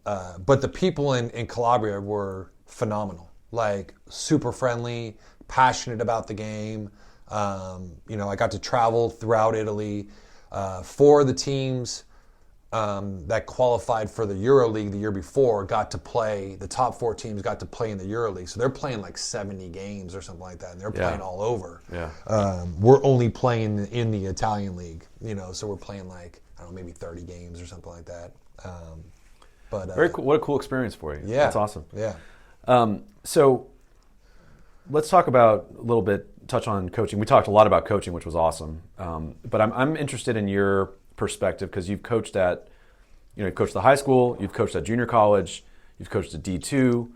but the people in Calabria were phenomenal. Like super friendly, passionate about the game. I got to travel throughout Italy. 4 of the teams that qualified for the EuroLeague the year before got to play. The top 4 teams got to play in the EuroLeague, so they're playing like 70 games or something like that, and they're playing all over. Yeah. We're only playing in the Italian league, so we're playing like maybe 30 games or something like that. Very cool. What a cool experience for you. Yeah, that's awesome. Yeah. So let's talk about a little bit. Touch on coaching. We talked a lot about coaching, which was awesome. But I'm interested in your perspective because you've coached at, you've coached the high school, you've coached at junior college, you've coached at D2,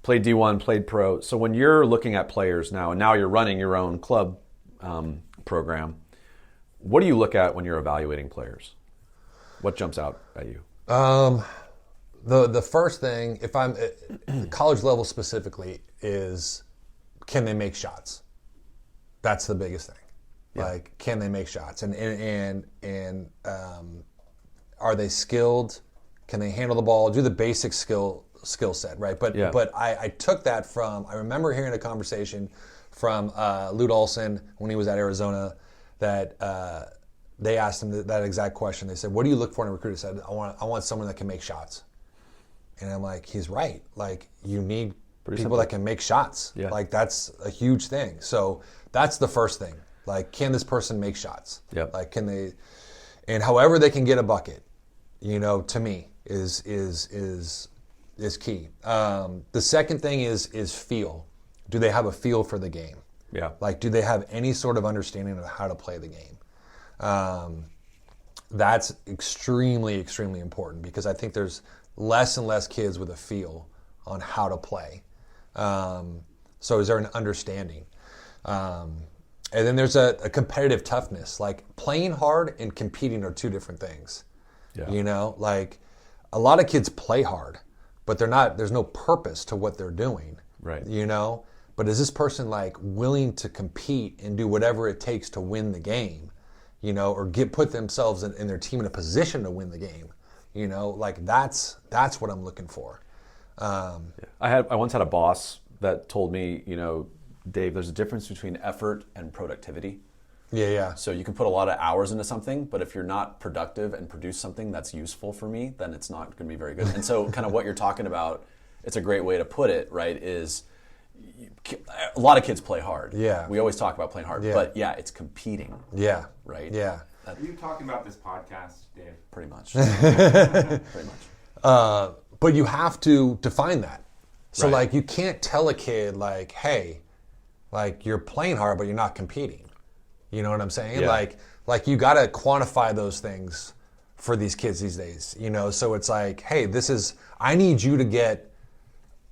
played D1, played pro. So when you're looking at players now, and now you're running your own club program, what do you look at when you're evaluating players? What jumps out at you? The first thing, if I'm at college level specifically, is can they make shots? That's the biggest thing. Yeah. Like, can they make shots? And are they skilled? Can they handle the ball? Do the basic skill set, right? But I took that from, I remember hearing a conversation from Lute Olson when he was at Arizona that they asked him that exact question. They said, what do you look for in a recruit? He said, I want someone that can make shots. And I'm like, he's right. Like, you need people that can make shots. Yeah. Like, that's a huge thing. So that's the first thing. Like, can this person make shots? Yep. Like, can they, and however they can get a bucket, to me is key. The second thing is feel. Do they have a feel for the game? Yeah. Like, do they have any sort of understanding of how to play the game? That's extremely, extremely important because I think there's less and less kids with a feel on how to play. So is there an understanding? And then there's a competitive toughness. Like, playing hard and competing are 2 different things. Yeah. Like, a lot of kids play hard, but there's no purpose to what they're doing. Right. But is this person like willing to compete and do whatever it takes to win the game? Or put themselves in their team in a position to win the game. Like that's what I'm looking for. I once had a boss that told me, Dave, there's a difference between effort and productivity. Yeah. So you can put a lot of hours into something, but if you're not productive and produce something that's useful for me, then it's not going to be very good. And so kind of what you're talking about, it's a great way to put it, right, is a lot of kids play hard. Yeah. We always talk about playing hard, but it's competing. Yeah. Right? Yeah. Are you talking about this podcast, Dave? Pretty much. Pretty much. But you have to define that. So, Right. like, you can't tell a kid, like, hey, like, you're playing hard, but you're not competing. You know what I'm saying? Yeah. Like you got to quantify those things for these kids these days. So it's like, hey, I need you to get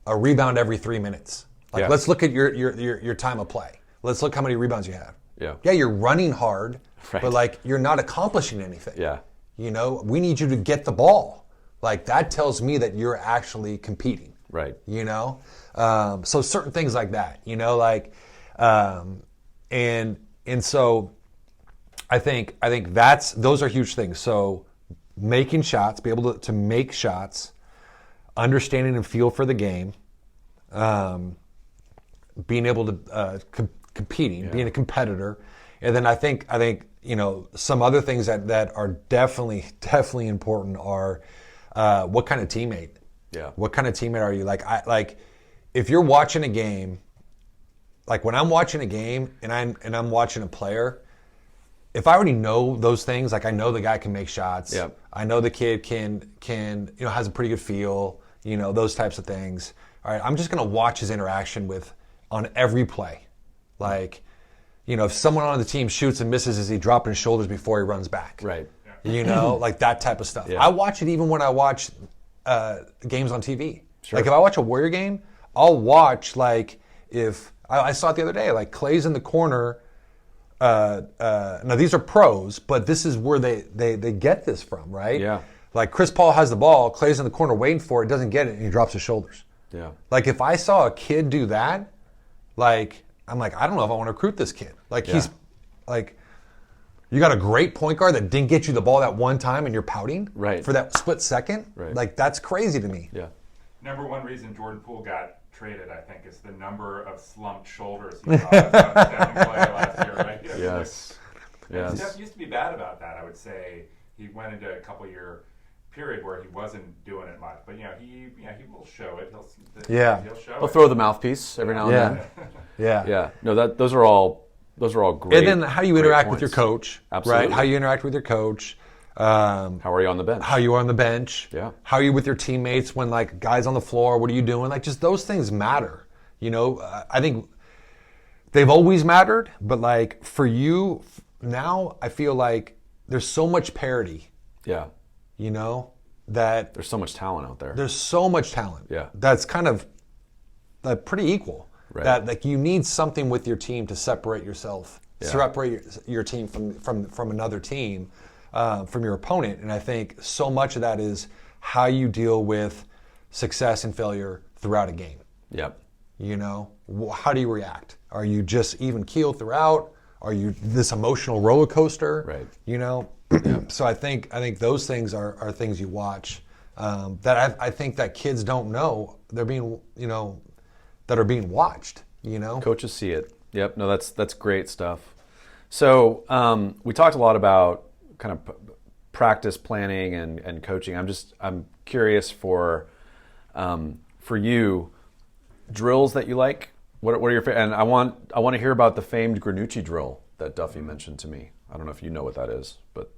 a rebound every 3 minutes. Like, let's look at your time of play. Let's look how many rebounds you have. Yeah, you're running hard, right. but like you're not accomplishing anything. Yeah. We need you to get the ball. Like, that tells me that you're actually competing. Right. So certain things like that, and so I think those are huge things. So making shots, be able to make shots, understanding and feel for the game, being able to competing, being a competitor, and then I think some other things that are definitely important are what kind of teammate. Yeah. What kind of teammate are you? Like if you're watching a game, like when I'm watching a game and I'm watching a player, if I already know those things, like I know the guy can make shots, Yep. I know the kid can has a pretty good feel, those types of things. All right, I'm just gonna watch his interaction on every play. Like, if someone on the team shoots and misses, is he dropping his shoulders before he runs back? Right. Like that type of stuff. Yeah. I watch it even when I watch games on TV. Sure. Like if I watch a Warrior game, I'll watch like if I saw it the other day, like Clay's in the corner. Now these are pros, but this is where they get this from, right? Yeah. Like Chris Paul has the ball, Clay's in the corner waiting for it, doesn't get it, and he drops his shoulders. Yeah. Like if I saw a kid do that, like I'm like, I don't know if I want to recruit this kid. Like he's like, you got a great point guard that didn't get you the ball that one time and you're pouting Right. for that split second. Right. Like that's crazy to me. Yeah. Number one reason Jordan Poole got traded, I think, is the number of slumped shoulders he saw as a second player last year, right? Yes. And Steph used to be bad about that, I would say. He went into a couple-year period where he wasn't doing it much, but he will show it. He'll show He'll it. throw the mouthpiece every now and then. Yeah. Yeah. No, those are all great. And then how you interact with your points. coach, Absolutely. right? How you interact with your coach. How are you on the bench? How you are on the bench. Yeah. How are you with your teammates when like guys on the floor? What are you doing? Like just those things matter. I think they've always mattered, but like for you now, I feel like there's so much parity. Yeah. That There's so much talent out there. there's so much talent. Yeah. That's kind of pretty equal. Right. That like you need something with your team to separate yourself, Yeah. separate your team from another team, from your opponent. And I think so much of that is how you deal with success and failure throughout a game. Yep. How do you react? Are you just even keel throughout? Are you this emotional roller coaster? Right. So I think those things are things you watch that I think that kids don't know they're being that are being watched. Coaches see it. Yep. No, that's great stuff. So we talked a lot about kind of practice planning and coaching. I'm curious for you, drills that you like. What are your favorite? And I want to hear about the famed Granucci drill that Duffy mentioned to me. I don't know if you know what that is, but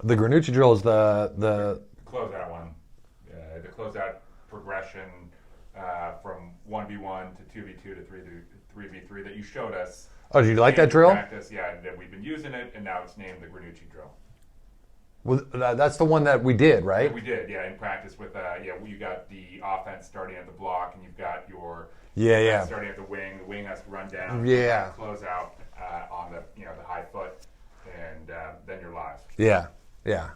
The Granucci drill is the closeout one. The closeout progression from 1v1 to 2v2 to 3v3 that you showed us. Oh, did you like that drill? Practice, yeah, and we've been using it, and now it's named the Granucci drill. Well, that's the one that we did, right? We did, yeah, in practice with, you got the offense starting at the block, and you've got your defense starting at the wing has to run down, close out on the high foot, and then you're live. Yeah.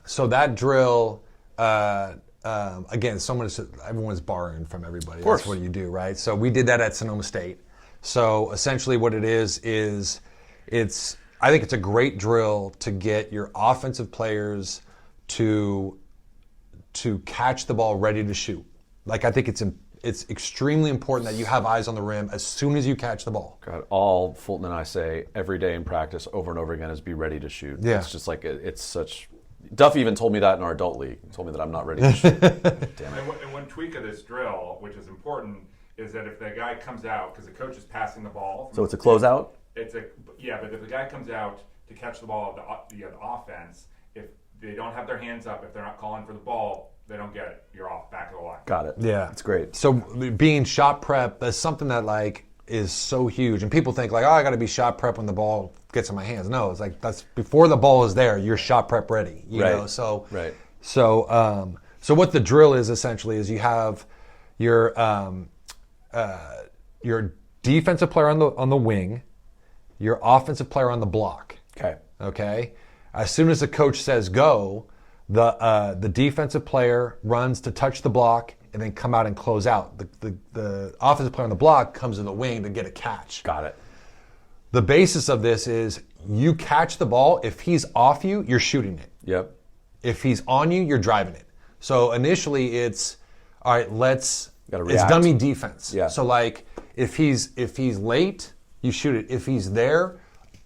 So that drill, again, everyone's borrowing from everybody. Of course. That's what you do, right? So we did that at Sonoma State. So essentially what it is I think it's a great drill to get your offensive players to catch the ball ready to shoot. Like I think it's extremely important that you have eyes on the rim as soon as you catch the ball. God, all Fulton and I say every day in practice over and over again is be ready to shoot. Yeah. It's just like it's such. Duffy even told me that in our adult league. He told me that I'm not ready to shoot. Damn it. And one tweak of this drill, which is important, is that if the guy comes out, because the coach is passing the ball. So it's a closeout? But if the guy comes out to catch the ball of the offense, if they don't have their hands up, if they're not calling for the ball, they don't get it. You're off, back of the line. Got it. Yeah. That's great. So being shot prep, that's something that like is so huge. And people think like, I got to be shot prep when the ball gets in my hands. No, it's like that's before the ball is there, you're shot prep ready. You know? So right. So what the drill is essentially is you have your defensive player on the wing, your offensive player on the block. Okay. As soon as the coach says go, the defensive player runs to touch the block and then come out and close out. The offensive player on the block comes in the wing to get a catch. Got it. The basis of this is you catch the ball. If he's off you, you're shooting it. Yep. If he's on you, you're driving it. So initially it's all right, it's react. dummy defense. Yeah. So like if he's late, you shoot it. If he's there,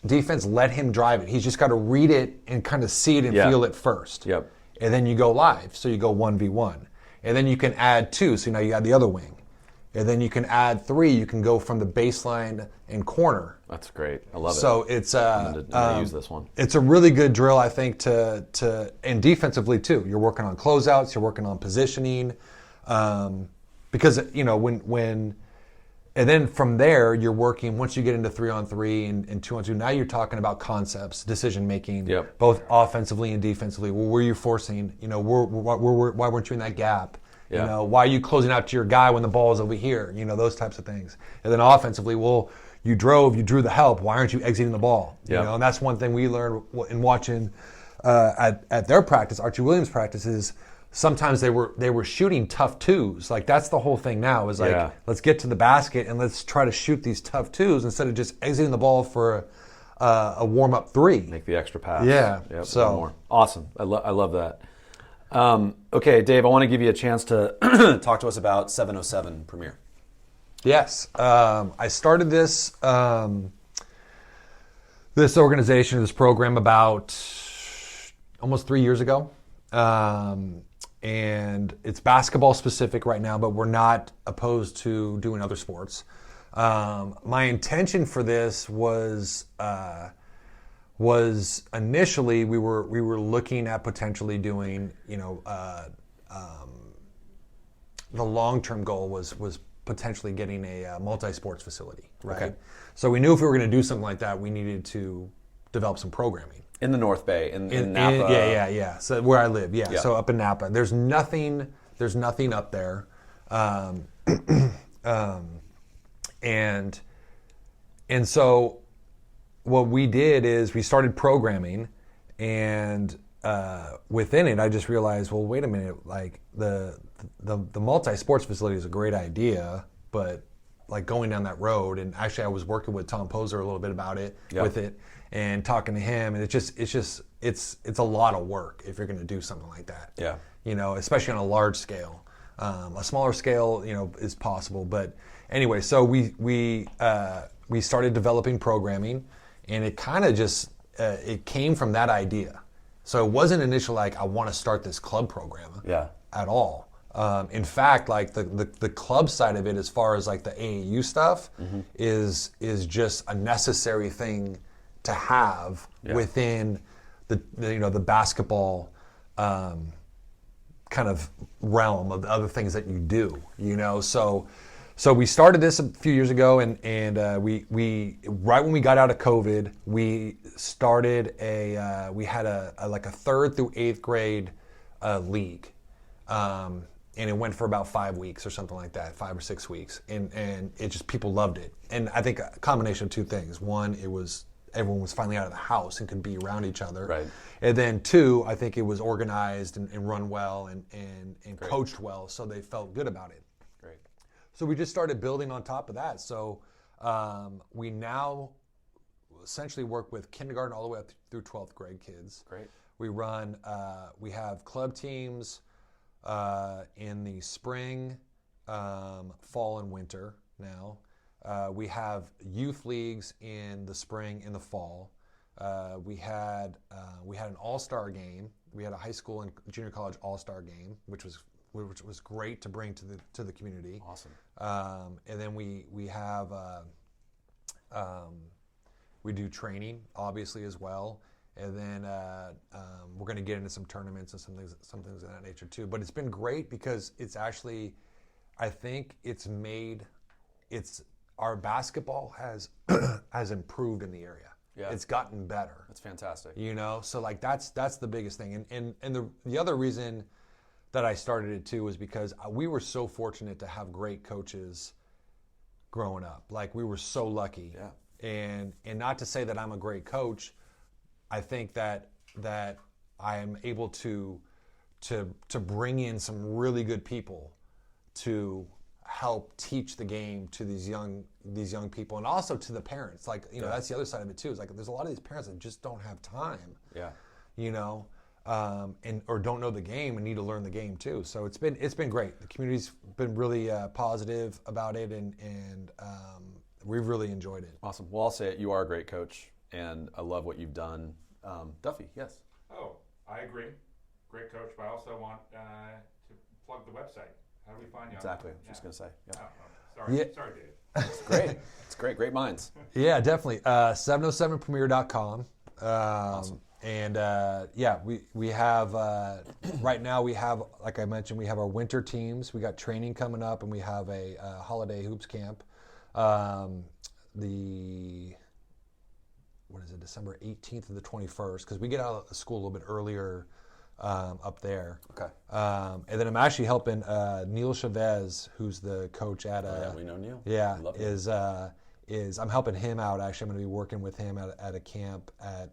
defense, let him drive it. He's just got to read it and kind of see it and feel it first. Yep. And then you go live. So you go 1v1. And then you can add 2. So now you add the other wing. And then you can add 3. You can go from the baseline and corner. That's great. I love it. So it's I'm gonna use this one. It's a really good drill, I think, to and defensively too. You're working on closeouts. You're working on positioning, because when and then from there you're working. Once you get into 3-on-3 and 2-on-2, now you're talking about concepts, decision making, both offensively and defensively. Well, were you forcing? Why weren't you in that gap? Yeah. Why are you closing out to your guy when the ball is over here? Those types of things. And then offensively, well, you drew the help. Why aren't you exiting the ball? And that's one thing we learned in watching at their practice, Archie Williams' practices. Sometimes they were shooting tough 2s. Like that's the whole thing now is like let's get to the basket and let's try to shoot these tough 2s instead of just exiting the ball for a warm up 3. Make the extra pass. Yeah. Yep, so more. Awesome. I love that. Okay, Dave, I want to give you a chance to Talk to us about 707 Premiere. Yes, I started this this organization, this program about almost 3 years ago, and it's basketball specific right now, but we're not opposed to doing other sports. My intention for this was initially we were looking at potentially doing the long-term goal was potentially getting a multi-sports facility, right? Okay. So we knew if we were going to do something like that, we needed to develop some programming. in the North Bay, in Napa. Yeah. So where I live, yeah. So up in Napa, there's nothing up there, and so what we did is we started programming, and within it, I just realized, well, wait a minute, like the multi-sports facility is a great idea, but like going down that road, and actually I was working with Tom Poser a little bit about it, with it, and talking to him, and it's a lot of work if you're going to do something like that. Yeah. Especially on a large scale. A smaller scale, is possible, but anyway, so we started developing programming, and it kind of just it came from that idea. So it wasn't initially like I want to start this club program at all. In fact, like the club side of it, as far as like the AAU stuff, is just a necessary thing to have within the basketball kind of realm of the other things that you do. So we started this a few years ago, and we right when we got out of COVID, we started we had a 3rd through 8th grade league. And it went for about 5 weeks or something like that, 5 or 6 weeks. And it just, people loved it. And I think a combination of two things. One, everyone was finally out of the house and could be around each other. Right. And then 2, I think it was organized and run well and coached well, so they felt good about it. Great. So we just started building on top of that. So we now essentially work with kindergarten all the way up through 12th grade kids. Great. We run, we have club teams in the spring, fall, and winter now. We have youth leagues in the spring and the fall. We had an all-star game. We had a high school and junior college all-star game, which was great to bring to the community. Awesome. And then we have we do training obviously as well. And then we're going to get into some tournaments and some things of that nature too. But it's been great because it's actually, I think our basketball has improved in the area. Yeah. It's gotten better. That's fantastic. So like that's the biggest thing. And the other reason that I started it too was because we were so fortunate to have great coaches growing up. Like we were so lucky. Yeah. And not to say that I'm a great coach. I think that I am able to bring in some really good people to help teach the game to these young people, and also to the parents. Like that's the other side of it too. Is like there's a lot of these parents that just don't have time. Yeah. or don't know the game and need to learn the game too. So it's been great. The community's been really positive about it, and we've really enjoyed it. Awesome. Well, I'll say it. You are a great coach, and I love what you've done. Duffy, yes. Oh, I agree. Great coach, but I also want to plug the website. How do we find you? Exactly. I was just going to say. Yeah. Sorry, Yeah. Sorry, Dave. It's great. It's great. Great minds. Yeah, definitely. 707premier.com. Awesome. And we have right now we have, like I mentioned, we have our winter teams. We got training coming up, and we have a holiday hoops camp. December 18th to the 21st, because we get out of school a little bit earlier up there. Okay. And then I'm actually helping Neil Chavez, who's the coach at. We know Neil. Yeah, We love Neil. is I'm helping him out. Actually, I'm going to be working with him at a camp at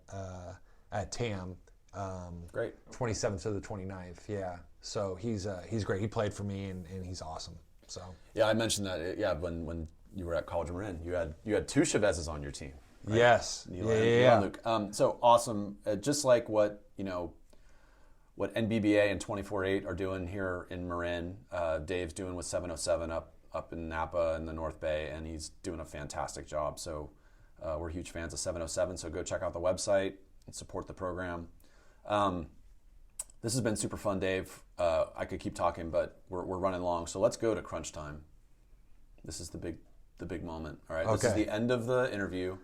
TAM. Great. 27th to the 29th. Yeah. So he's great. He played for me, and he's awesome. So. Yeah, I mentioned that. Yeah, when you were at College of Marin, you had two Chavezes on your team. Right? Yes. Neil and Luke. So awesome. Just like what NBBA and 24/8 are doing here in Marin, Dave's doing with 707 up in Napa in the North Bay, and he's doing a fantastic job. So we're huge fans of 707. So go check out the website and support the program. This has been super fun, Dave. I could keep talking, but we're running long. So let's go to crunch time. This is the big moment. All right. Okay. This is the end of the interview.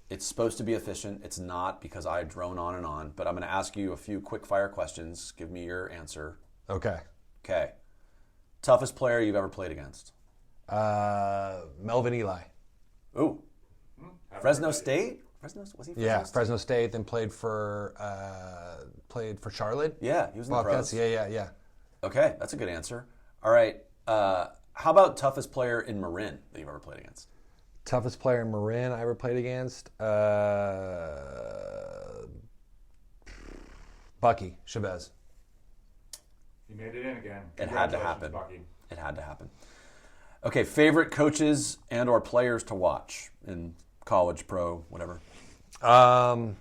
It's supposed to be efficient. It's not, because I drone on and on. But I'm going to ask you a few quick fire questions. Give me your answer. Okay. Okay. Toughest player you've ever played against? Melvin Ely. Ooh. Fresno State? Was he Fresno State? Fresno State. Then played for Charlotte. Yeah, he was in the pros. Yeah. Okay, that's a good answer. All right. How about toughest player in Marin that you've ever played against? Toughest player in Marin I ever played against? Bucky Chavez. He made it in again. It had to happen. Bucky. It had to happen. Okay, favorite coaches and or players to watch in college, pro, whatever? I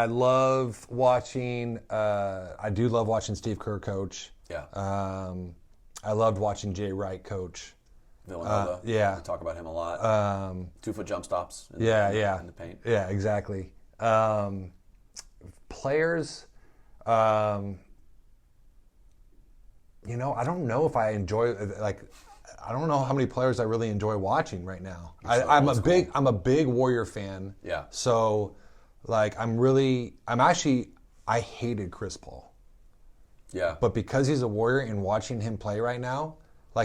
love watching. I do love watching Steve Kerr coach. Yeah. I loved watching Jay Wright coach. Villanova. Yeah. We talk about him a lot. 2-foot jump stops. In the paint. Yeah, exactly. Players. I don't know if I enjoy, I don't know how many players I really enjoy watching right now. I'm a big Warrior fan. Yeah. So, I hated Chris Paul. Yeah. But because he's a Warrior and watching him play right now,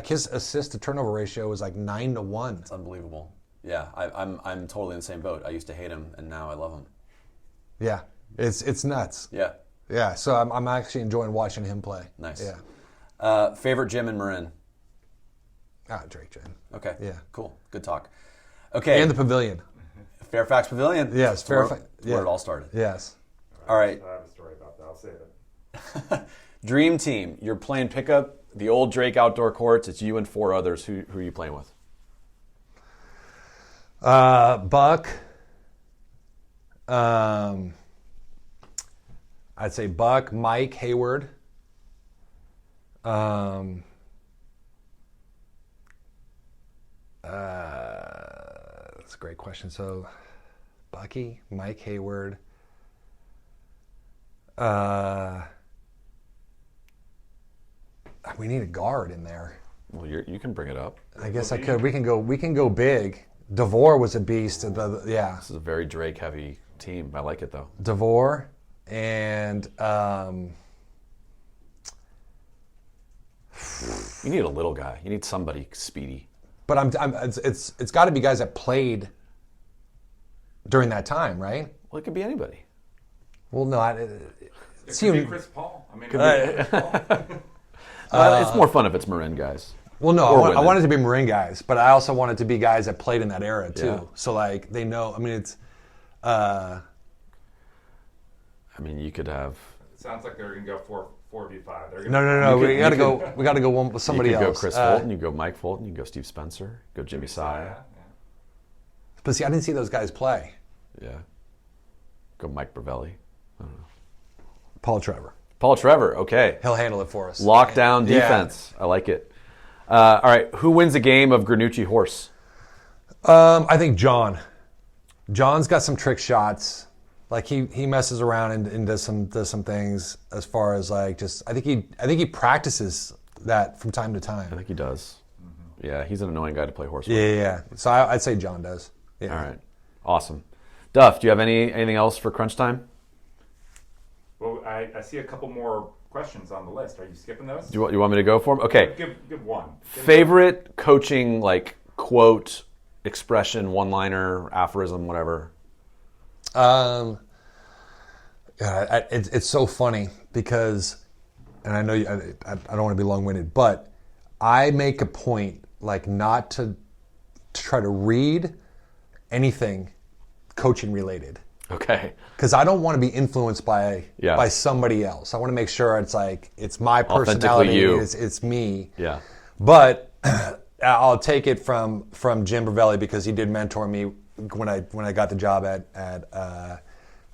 his assist to turnover ratio is 9-1. It's unbelievable. Yeah, I'm totally in the same boat. I used to hate him, and now I love him. Yeah, it's nuts. Yeah. Yeah, so I'm actually enjoying watching him play. Nice. Yeah. Favorite gym in Marin? Drake Gym. Okay. Yeah. Cool. Good talk. Okay. And the Pavilion. Fairfax Pavilion. Yes, Fairfax. Where it all started. Yes. All right. I have a story about that. I'll save it. Dream team. You're playing pickup, the old Drake outdoor courts. It's you and 4 others. Who are you playing with? Buck. I'd say Buck, Mike, Hayward. That's a great question. So, Bucky, Mike, Hayward. We need a guard in there. Well, you can bring it up. I guess I could. We can go big. DeVore was a beast. Yeah. This is a very Drake heavy team. I like it though. DeVore and you need a little guy. You need somebody speedy. But it's got to be guys that played during that time, right? Well, it could be anybody. Well, no, It could be Chris Paul. I mean, It's more fun if it's Marin guys. Well, no, I want it to be Marin guys, but I also want it to be guys that played in that era too. Yeah. So they know. I mean, it's. You could have. It sounds like they're gonna go 4v5. No. We got to go. We got to go one with somebody else. You could go Chris Fulton. You go Mike Fulton. You go Steve Spencer. Go Jimmy Saya. Yeah. But see, I didn't see those guys play. Yeah. Go Mike Bravelli. I don't know. Paul Trevor. Paul Trevor, okay. He'll handle it for us. Lockdown defense. I like it. All right, who wins a game of Granucci horse? I think John. John's got some trick shots. Like he messes around and does some things as far as like just I think he practices that from time to time. I think he does. Yeah, he's an annoying guy to play horse with. Yeah. So I'd say John does. Yeah. All right, awesome. Duff, do you have anything else for crunch time? Well, I see a couple more questions on the list. Are you skipping those? Do you want me to go for them? Okay. Give one. Favorite coaching like quote, expression, one-liner, aphorism, whatever. It's so funny because, and I know I don't want to be long-winded, but I make a point like not to try to read anything coaching related. Okay. Because I don't want to be influenced by somebody else. I want to make sure it's like it's my personality. You. It's me. Yeah. But I'll take it from Jim Bravelli because he did mentor me when I got the job at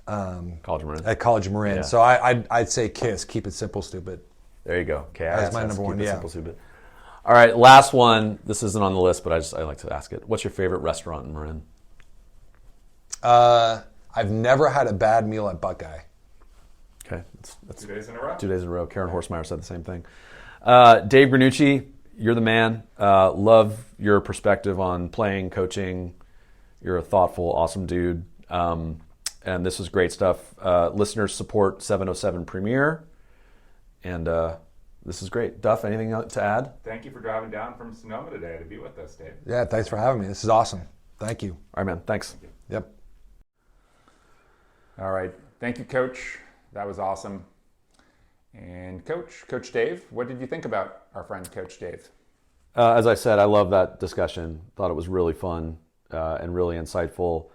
College of Marin. At College of Marin. Yeah. So I'd say KISS, keep it simple, stupid. There you go. Okay, that's my number one. Yeah. Simple, stupid. All right, last one. This isn't on the list, but I like to ask it. What's your favorite restaurant in Marin? I've never had a bad meal at Buckeye. Okay, that's 2 days in a row. 2 days in a row. Karen Horsemeyer said the same thing. Dave Granucci, you're the man. Love your perspective on playing, coaching. You're a thoughtful, awesome dude. And this was great stuff. Listeners support 707 Premier. And this is great. Duff, anything to add? Thank you for driving down from Sonoma today to be with us, Dave. Yeah, thanks for having me. This is awesome. Thank you. All right, man. Thanks. Yep. All right. Thank you, Coach. That was awesome. And Coach Dave, what did you think about our friend Coach Dave? As I said, I love that discussion. Thought it was really fun and really insightful.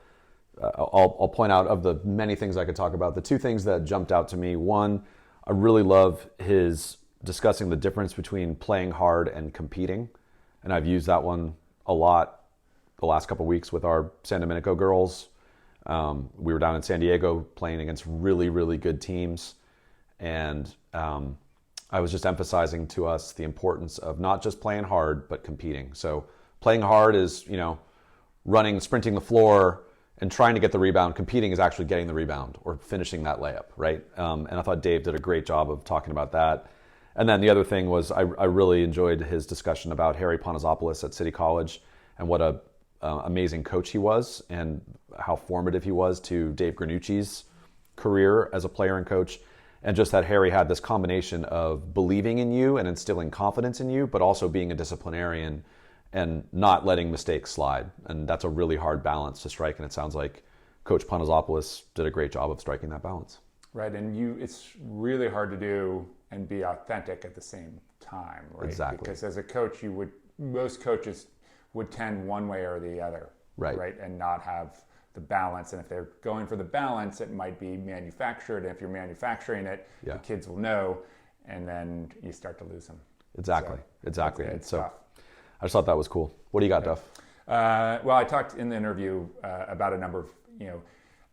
I'll point out of the many things I could talk about, the two things that jumped out to me. One, I really love his discussing the difference between playing hard and competing. And I've used that one a lot the last couple of weeks with our San Domenico girls. We were down in San Diego playing against really, really good teams. And I was just emphasizing to us the importance of not just playing hard, but competing. So playing hard is, running, sprinting the floor and trying to get the rebound. Competing is actually getting the rebound or finishing that layup, right? And I thought Dave did a great job of talking about that. And then the other thing was I really enjoyed his discussion about Harry Panazopoulos at City College and what a amazing coach he was and how formative he was to Dave Granucci's career as a player and coach. And just that Harry had this combination of believing in you and instilling confidence in you, but also being a disciplinarian and not letting mistakes slide. And that's a really hard balance to strike. And it sounds like Coach Panazopoulos did a great job of striking that balance. Right, and it's really hard to do and be authentic at the same time, right? Exactly. Because as a coach, most coaches would tend one way or the other, right? And not have the balance. And if they're going for the balance, it might be manufactured. And if you're manufacturing it, the kids will know, and then you start to lose them. Exactly. It's tough. I just thought that was cool. What do you got, Duff? Well, I talked in the interview about a number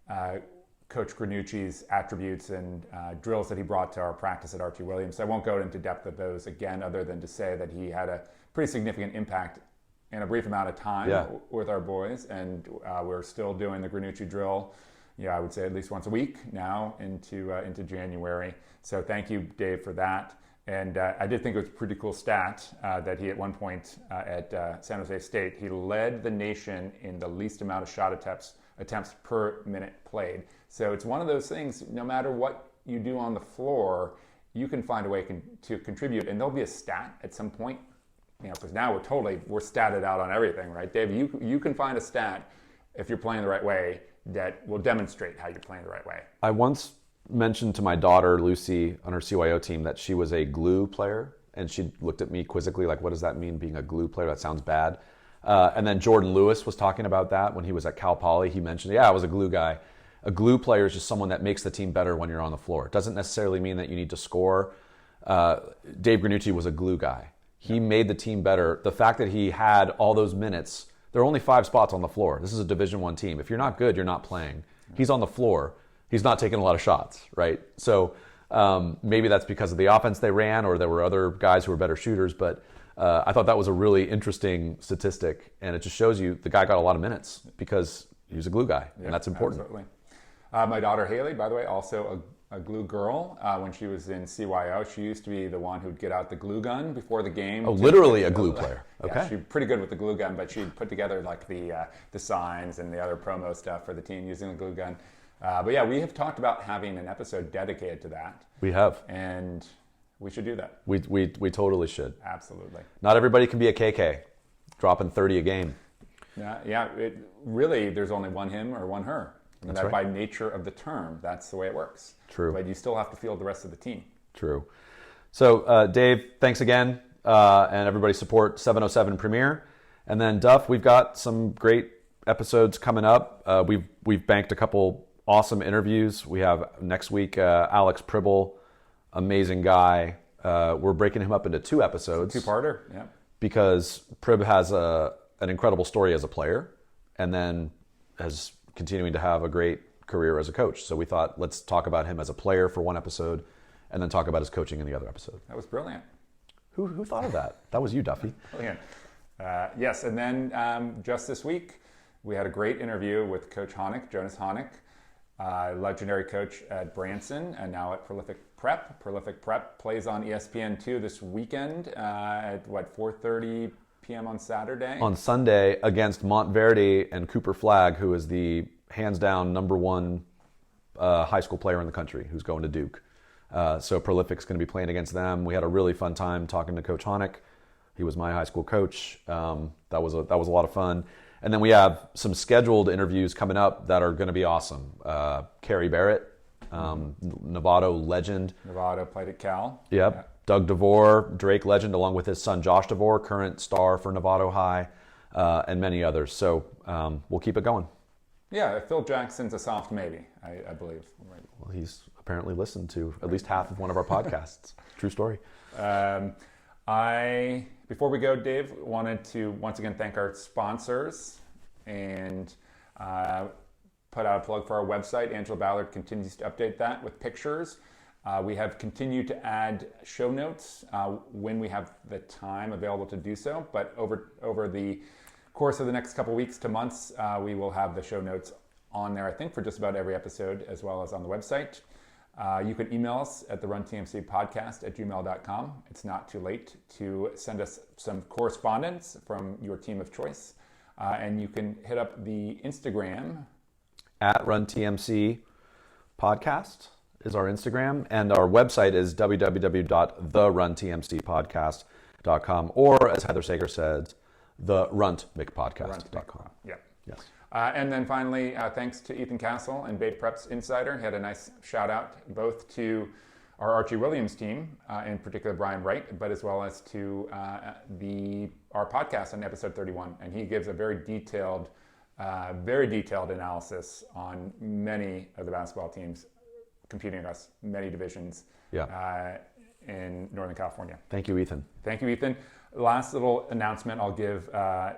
of, Coach Granucci's attributes and drills that he brought to our practice at Archie Williams. I won't go into depth of those again, other than to say that he had a pretty significant impact in a brief amount of time with our boys, and we're still doing the Granucci drill. I would say at least once a week now into January. So thank you, Dave, for that. And I did think it was a pretty cool stat that he at one point at San Jose State, he led the nation in the least amount of shot attempts per minute played. So it's one of those things, no matter what you do on the floor, you can find a way to contribute. And there'll be a stat at some point, because now we're statted out on everything, right? Dave, you can find a stat if you're playing the right way that will demonstrate how you're playing the right way. I once mentioned to my daughter, Lucy, on her CYO team that she was a glue player. And she looked at me quizzically like, what does that mean, being a glue player? That sounds bad. And then Jordan Lewis was talking about that when he was at Cal Poly. He mentioned, I was a glue guy. A glue player is just someone that makes the team better when you're on the floor. It doesn't necessarily mean that you need to score. Dave Granucci was a glue guy. He made the team better. The fact that he had all those minutes, there are only 5 spots on the floor. This is a Division I team. If you're not good, you're not playing. He's on the floor. He's not taking a lot of shots, right? So Maybe that's because of the offense they ran, or there were other guys who were better shooters. But I thought that was a really interesting statistic, and it just shows you the guy got a lot of minutes because he was a glue guy, and that's important. Absolutely. My daughter Haley, by the way, also a glue girl. When she was in CYO, she used to be the one who'd get out the glue gun before the game. Oh, literally a glue player. Okay. Yeah, she's pretty good with the glue gun, but she'd put together like the signs and the other promo stuff for the team using the glue gun. But yeah, we have talked about having an episode dedicated to that. We have. And we should do that. We totally should. Absolutely. Not everybody can be a KK, dropping 30 a game. Yeah. Really, there's only one him or one her. And That's that right. by nature of the term, that's the way it works. True. But you still have to field the rest of the team. True. So, Dave, thanks again. And everybody support 707 Premiere. And then, Duff, we've got some great episodes coming up. We've banked a couple awesome interviews. We have next week Alex Pribble, amazing guy. We're breaking him up into 2 episodes. Two-parter, yeah. Because Prib has an incredible story as a player, and then has continuing to have a great career as a coach. So we thought, let's talk about him as a player for one episode, and then talk about his coaching in the other episode. That was brilliant. Who thought of that? That was you, Duffy. Brilliant. Yes, and then just this week, we had a great interview with Coach Honick, Jonas Honick, legendary coach at Branson and now at Prolific Prep. Prolific Prep plays on ESPN2 this weekend at 4:30 p.m. on Saturday. On Sunday against Montverde and Cooper Flagg, who is the hands-down #1 high school player in the country, who's going to Duke. So Prolific's going to be playing against them. We had a really fun time talking to Coach Honick. He was my high school coach. That was a lot of fun. And then we have some scheduled interviews coming up that are going to be awesome. Carrie Barrett, Novato legend. Novato played at Cal. Yep. Yeah. Doug DeVore, Drake legend, along with his son Josh DeVore, current star for Novato High, and many others. So we'll keep it going. Yeah, Phil Jackson's a soft maybe, I believe. Right. Well, he's apparently listened to at least half of one of our podcasts. True story. Before we go, Dave, wanted to once again thank our sponsors and put out a plug for our website. Angela Ballard continues to update that with pictures. We have continued to add show notes when we have the time available to do so, but over the course of the next couple weeks to months, we will have the show notes on there, I think, for just about every episode, as well as on the website. You can email us at theruntmcpodcast@gmail.com. It's not too late to send us some correspondence from your team of choice. And you can hit up the Instagram. At RunTMC Podcast is our Instagram. And our website is www.theruntmcpodcast.com. Or, as Heather Sager said, theruntmcpodcast.com. Yep. Yes. And then finally, thanks to Ethan Castle and Babe Preps Insider. He had a nice shout out both to our Archie Williams team, in particular Brian Wright, but as well as to our podcast on episode 31. And he gives a very detailed analysis on many of the basketball teams competing against many divisions in Northern California. Thank you, Ethan. Thank you, Ethan. Last little announcement I'll give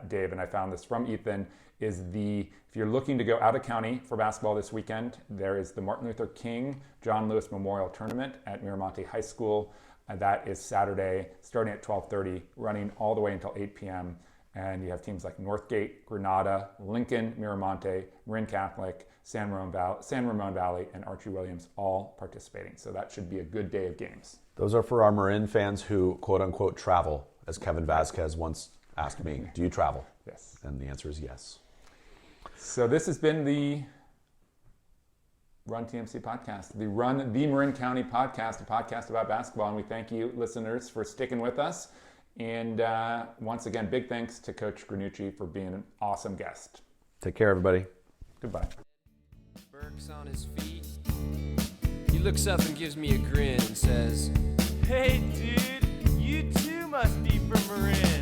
Dave, and I found this from Ethan, is if you're looking to go out of county for basketball this weekend, there is the Martin Luther King John Lewis Memorial Tournament at Miramonte High School. And that is Saturday, starting at 12:30, running all the way until 8 p.m. And you have teams like Northgate, Granada, Lincoln, Miramonte, Marin Catholic, San Ramon Valley, and Archie Williams all participating. So that should be a good day of games. Those are for our Marin fans who, quote unquote, travel, as Kevin Vasquez once asked me, do you travel? Yes. And the answer is yes. So this has been the Run TMC podcast, the Marin County podcast, a podcast about basketball. And we thank you, listeners, for sticking with us. And once again, big thanks to Coach Granucci for being an awesome guest. Take care, everybody. Goodbye. Burke's on his feet. He looks up and gives me a grin and says, "Hey, dude, you too must be from Marin."